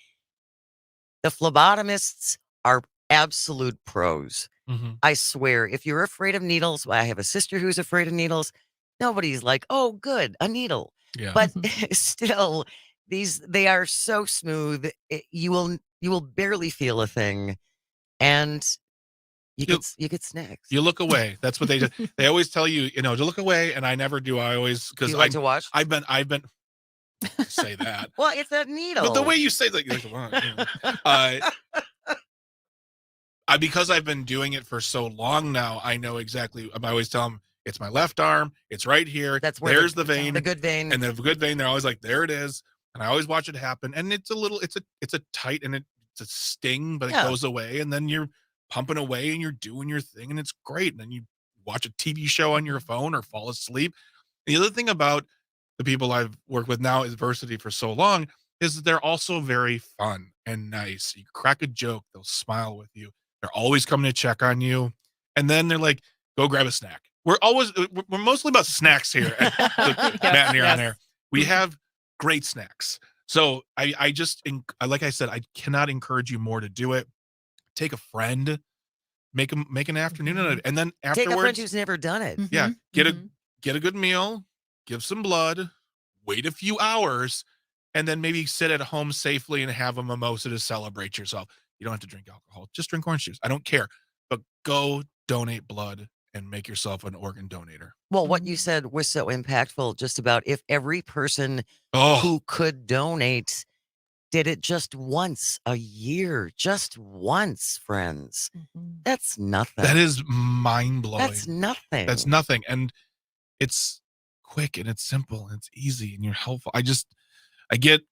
the phlebotomists are absolute pros. Mm-hmm. I swear, if you're afraid of needles, I have a sister who's afraid of needles. Nobody's like, oh, good, a needle. Yeah. But still, they are so smooth. You will barely feel a thing, and you get snacks. You look away. That's what they do. They always tell you, to look away, and I never do. I always Do you like to watch? I've been say that. Well, it's a needle. But the way you say that, because I've been doing it for so long now, I know exactly. I always tell them it's my left arm. It's right here. That's where there's the vein, the good vein, and the good vein. They're always like, there it is, and I always watch it happen. And it's a tight, and it's a sting, but it goes away, and then you're pumping away, and you're doing your thing, and it's great. And then you watch a TV show on your phone or fall asleep. The other thing about the people I've worked with now at Adversity for so long is that they're also very fun and nice. You crack a joke, they'll smile with you. They're always coming to check on you. And then they're like, go grab a snack. We're mostly about snacks here at the Matenaer On Air. We have great snacks. So I just, like I said, I cannot encourage you more to do it. Take a friend, make an afternoon of it. And then afterwards, take a friend who's never done it. Yeah, get a good meal. give some blood, wait a few hours, and then maybe sit at home safely and have a mimosa to celebrate yourself. You don't have to drink alcohol. Just drink orange juice. I don't care. But go donate blood and make yourself an organ donator. Well, what you said was so impactful, just about if every person Oh, who could donate did it just once a year, just once, friends. That's nothing. that is mind-blowing. That's nothing. That's nothing. And it's quick and it's simple and it's easy and you're helpful. I get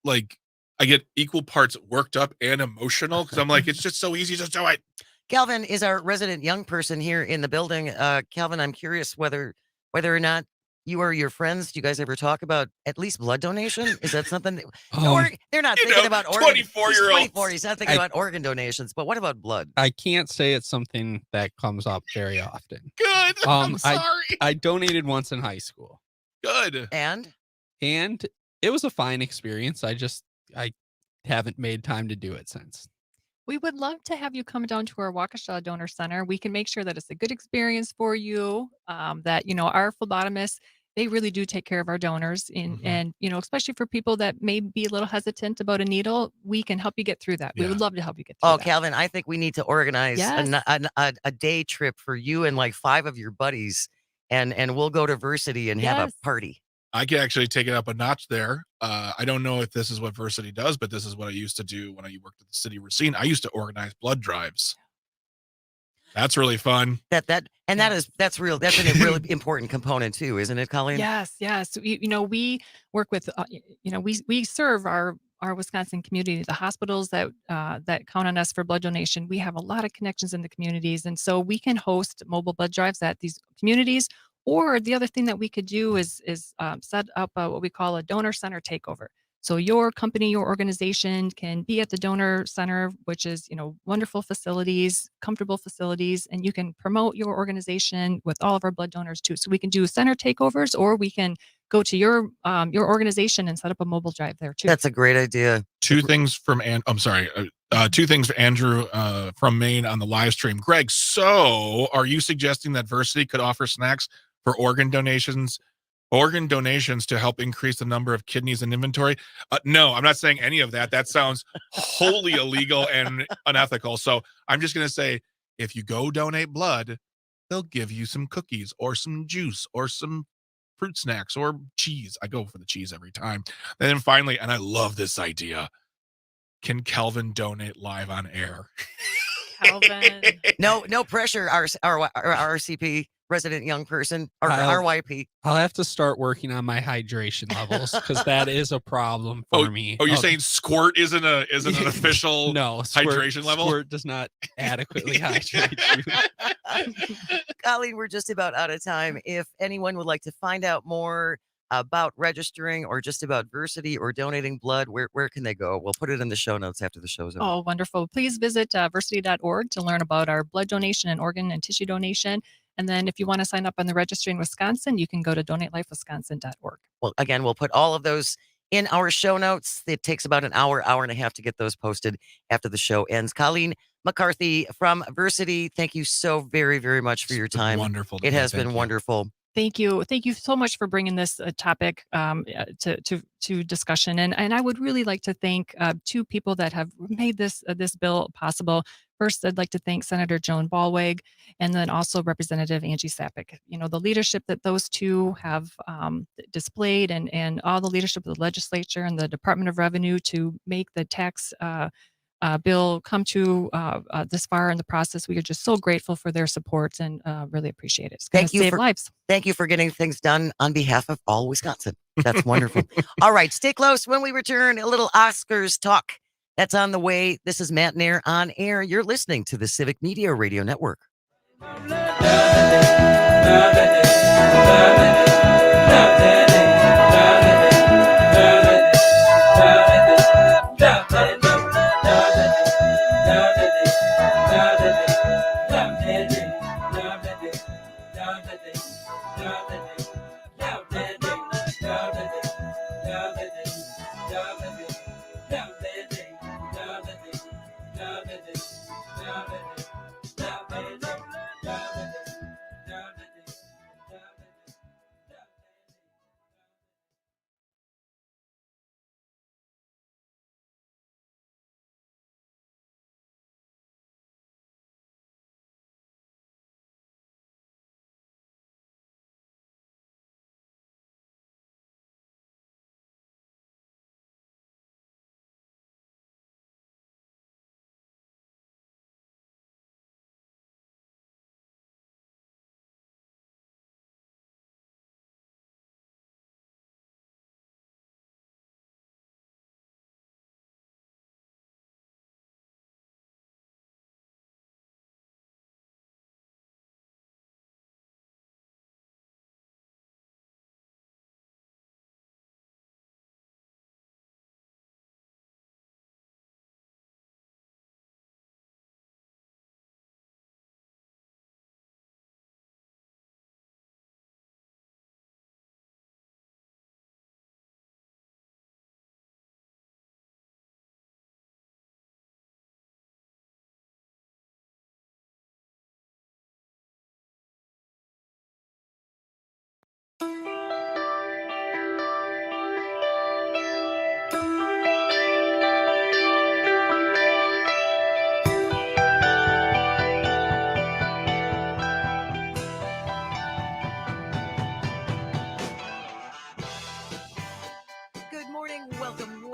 equal parts worked up and emotional because I'm like, it's just so easy. Just do it. Calvin is our resident young person here in the building. Calvin, I'm curious whether or not you or your friends, do you guys ever talk about at least blood donation? Is that something that, or they're not thinking about organ? 24-year-olds. 24, he's not thinking about organ donations, but what about blood? I can't say it's something that comes up very often. Good. I'm sorry. I donated once in high school. Good. And it was a fine experience. I haven't made time to do it since. We would love to have you come down to our Waukesha Donor Center. We can make sure that it's a good experience for you, that, our phlebotomists, they really do take care of our donors. And, especially for people that may be a little hesitant about a needle, we can help you get through that. We would love to help you get through that. Calvin, I think we need to organize a day trip for you and like 5 of your buddies, and we'll go to Versity and have a party. I can actually take it up a notch there. I don't know if this is what Versity does, but this is what I used to do when I worked at the city of Racine. I used to organize blood drives. That's really fun. That's a really important component too, isn't it, Colleen? Yes. We work with, we serve our Wisconsin community, the hospitals that count on us for blood donation. We have a lot of connections in the communities, and so we can host mobile blood drives at these communities. Or the other thing that we could do is set up what we call a donor center takeover. So your company, your organization can be at the donor center, which is, wonderful facilities, comfortable facilities, and you can promote your organization with all of our blood donors too. So we can do center takeovers, or we can go to your organization and set up a mobile drive there too. That's a great idea. Two things from Andrew from Maine on the live stream. Greg, so are you suggesting that Versity could offer snacks for organ donations to help increase the number of kidneys in inventory? No, I'm not saying any of that. That sounds wholly illegal and unethical. So I'm just going to say, if you go donate blood, they'll give you some cookies or some juice or some fruit snacks or cheese. I go for the cheese every time. And then finally, and I love this idea, can Calvin donate live on air? Calvin. No pressure, our RCP, resident young person, or RYP. I'll have to start working on my hydration levels because that is a problem for me. Oh, you're saying squirt isn't an official hydration level? Squirt does not adequately hydrate you. Colleen, we're just about out of time. If anyone would like to find out more about registering or just about Versity or donating blood, where can they go? We'll put it in the show notes after the show's over. Oh, wonderful. Please visit versity.org to learn about our blood donation and organ and tissue donation. And then if you want to sign up on the registry in Wisconsin, you can go to donatelifewisconsin.org. Well, again, we'll put all of those in our show notes. It takes about an hour and a half to get those posted after the show ends. Colleen McCarthy from Versity, thank you so very, very much for your time. Wonderful. It has been wonderful. Thank you. Thank you so much for bringing this topic to discussion. And I would really like to thank 2 people that have made this bill possible. First, I'd like to thank Senator Joan Ballweg and then also Representative Angie Sapik. The leadership that those 2 have displayed and all the leadership of the legislature and the Department of Revenue to make the tax bill come to this far in the process. We are just so grateful for their support and really appreciate it. It's going to save lives. Thank you for getting things done on behalf of all Wisconsin. That's wonderful. All right, stay close. When we return, a little Oscars talk. That's on the way. This is Matenaer On Air. You're listening to the Civic Media Radio Network.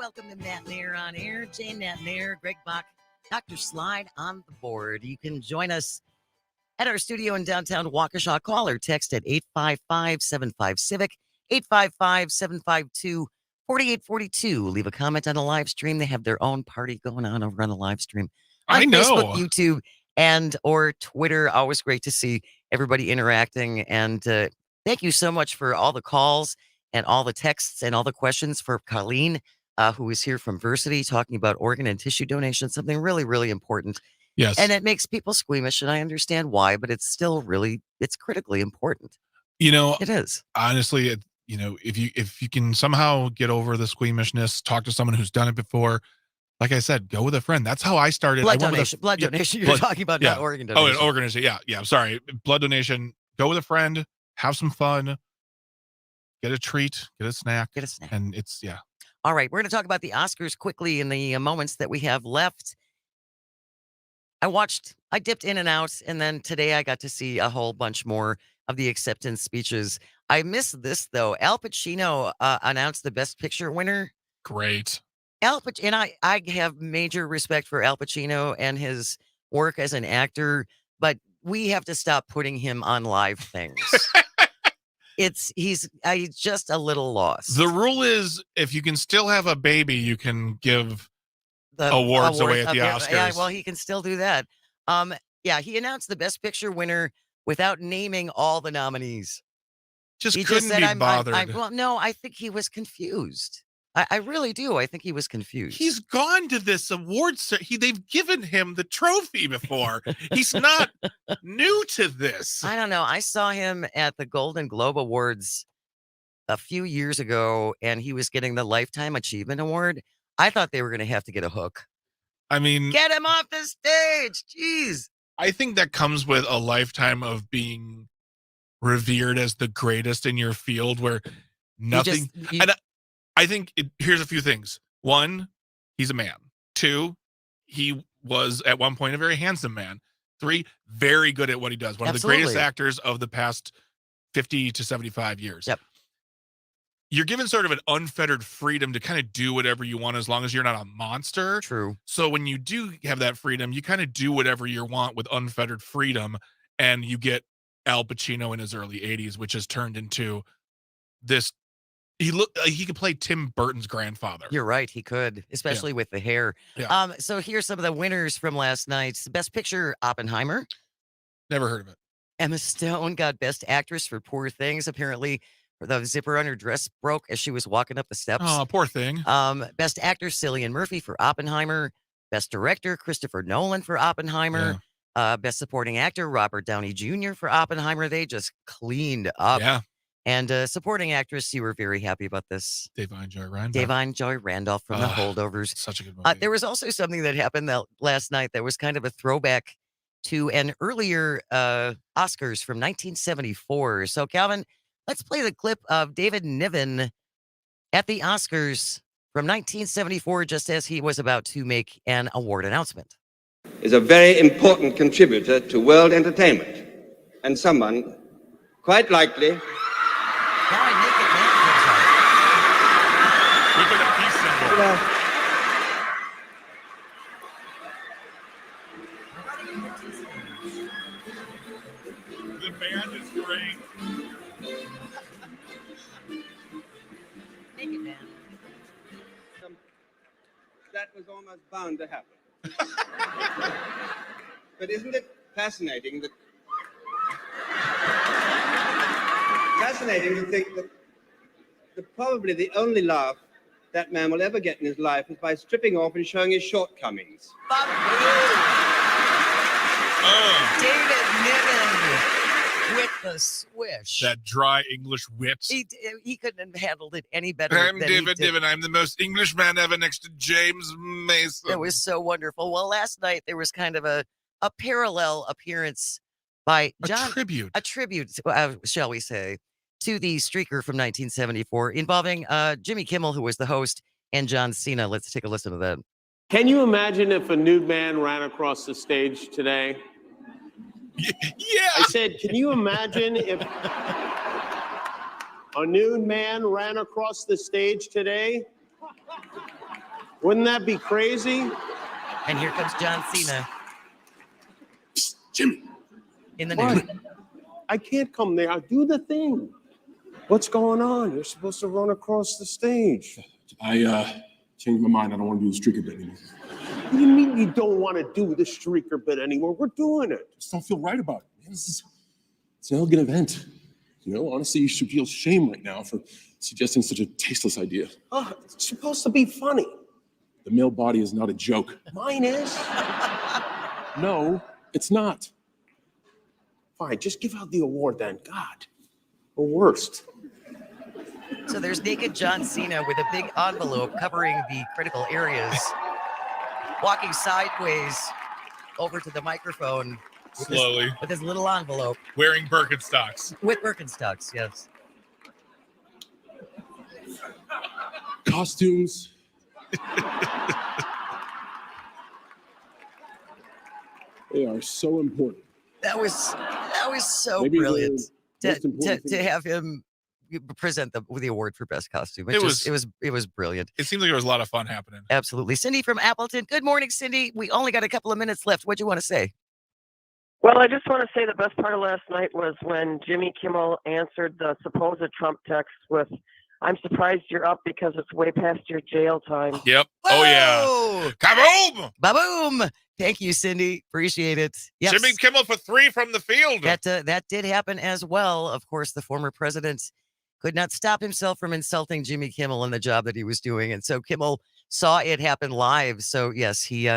Welcome to Matenaer On Air. Jane Matenaer, Greg Bach, Dr. Slide on the board. You can join us at our studio in downtown Waukesha. Call or text at 855-75-CIVIC, 855-752-4842. Leave a comment on the live stream. They have their own party going on over on the live stream. On I know. Facebook, YouTube, and or Twitter. Always great to see everybody interacting. And thank you so much for all the calls and all the texts and all the questions for Colleen, who is here from Versity, talking about organ and tissue donation, something really, really important. Yes. And it makes people squeamish, and I understand why, but it's still it's critically important. You know, It is. honestly, if you can somehow get over the squeamishness, talk to someone who's done it before. Like I said, go with a friend. That's how I started. Blood donation. Blood donation. You're talking about not organ donation. Oh, an organization. Yeah. I'm sorry. Blood donation. Go with a friend. Have some fun. Get a treat. Get a snack. And it's, yeah. All right. We're going to talk about the Oscars quickly in the moments that we have left. I dipped in and out, and then today I got to see a whole bunch more of the acceptance speeches. I missed this, though. Al Pacino announced the Best Picture winner. Great. And I have major respect for Al Pacino and his work as an actor, but we have to stop putting him on live things. He's just a little lost. The rule is, if you can still have a baby, you can give the awards away at the Oscars. Yeah, well, he can still do that. He announced the Best Picture winner without naming all the nominees. He couldn't be bothered. I think he was confused. I really do. I think he was confused. He's gone to this awards. They've given him the trophy before. He's not new to this. I don't know. I saw him at the Golden Globe Awards a few years ago, and he was getting the Lifetime Achievement Award. I thought they were going to have to get a hook. I mean, get him off the stage. Jeez. I think that comes with a lifetime of being revered as the greatest in your field, where nothing. I think here's a few things. One, he's a man. Two, he was at one point a very handsome man. Three, very good at what he does. One of the greatest actors of the past 50 to 75 years. Yep. You're given sort of an unfettered freedom to kind of do whatever you want as long as you're not a monster. True. So when you do have that freedom, you kind of do whatever you want with unfettered freedom, and you get Al Pacino in his early 80s, which has turned into this. He could play Tim Burton's grandfather. You're right. He could, especially with the hair. Yeah. So here's some of the winners from last night. Best Picture, Oppenheimer. Never heard of it. Emma Stone got Best Actress for Poor Things. Apparently, the zipper on her dress broke as she was walking up the steps. Oh, poor thing. Best Actor, Cillian Murphy for Oppenheimer. Best Director, Christopher Nolan for Oppenheimer. Yeah. Best Supporting Actor, Robert Downey Jr. for Oppenheimer. They just cleaned up. Yeah. And Supporting Actress, you were very happy about this. Davine Joy Randolph from The Holdovers. Such a good movie. There was also something that happened last night that was kind of a throwback to an earlier Oscars from 1974. So, Calvin, let's play the clip of David Niven at the Oscars from 1974, just as he was about to make an award announcement. Is a very important contributor to world entertainment, and someone quite likely The band is great. That was almost bound to happen. But isn't it fascinating to think that probably the only laugh that man will ever get in his life is by stripping off and showing his shortcomings. David Niven with the swish. That dry English wit. He couldn't have handled it any better. I'm David Niven. I'm the most English man ever next to James Mason. It was so wonderful. Well, last night there was kind of a parallel appearance by John. A tribute, shall we say, to the streaker from 1974 involving Jimmy Kimmel, who was the host, and John Cena. Let's take a listen to that. Can you imagine if a nude man ran across the stage today? Yeah. I said, can you imagine if a nude man ran across the stage today? Wouldn't that be crazy? And here comes John Cena. Jimmy. In the What? nude. I can't come there. I'll do the thing. What's going on? You're supposed to run across the stage. I changed my mind. I don't want to do the streaker bit anymore. What do you mean you don't want to do the streaker bit anymore? We're doing it. I just don't feel right about it. Man, it's an elegant event. You know, honestly, you should feel shame right now for suggesting such a tasteless idea. Oh, it's supposed to be funny. The male body is not a joke. Mine is. No, it's not. Fine, just give out the award then. God, the worst. So there's naked John Cena with a big envelope covering the critical areas, walking sideways over to the microphone Slowly. with his little envelope. Wearing Birkenstocks. With Birkenstocks, yes. Costumes. They are so important. That was so Maybe the brilliant most important to thing- have him present the award for best costume. It was brilliant. It seems like there was a lot of fun happening. Absolutely. Cindy from Appleton. Good morning, Cindy. We only got a couple of minutes left. What do you want to say? Well, I just want to say the best part of last night was when Jimmy Kimmel answered the supposed Trump text with, "I'm surprised you're up because it's way past your jail time." Yep. Oh, yeah. Kaboom! Ba-boom! Thank you, Cindy. Appreciate it. Yes. Jimmy Kimmel for 3 from the field. That did happen as well. Of course, the former president could not stop himself from insulting Jimmy Kimmel in the job that he was doing. And so Kimmel saw it happen live. So, yes, he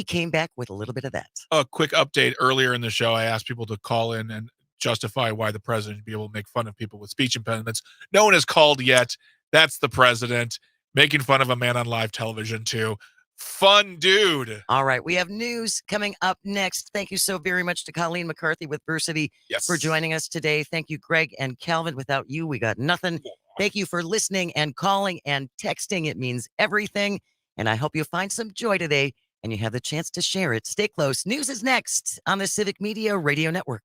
came back with a little bit of that. A quick update earlier in the show. I asked people to call in and justify why the president should be able to make fun of people with speech impediments. No one has called yet. That's the president making fun of a man on live television, too. Fun dude. All right. We have news coming up next. Thank you so very much to Colleen McCarthy with Versity for joining us today. Thank you, Greg and Calvin. Without you, we got nothing. Thank you for listening and calling and texting. It means everything. And I hope you find some joy today and you have the chance to share it. Stay close. News is next on the Civic Media Radio Network.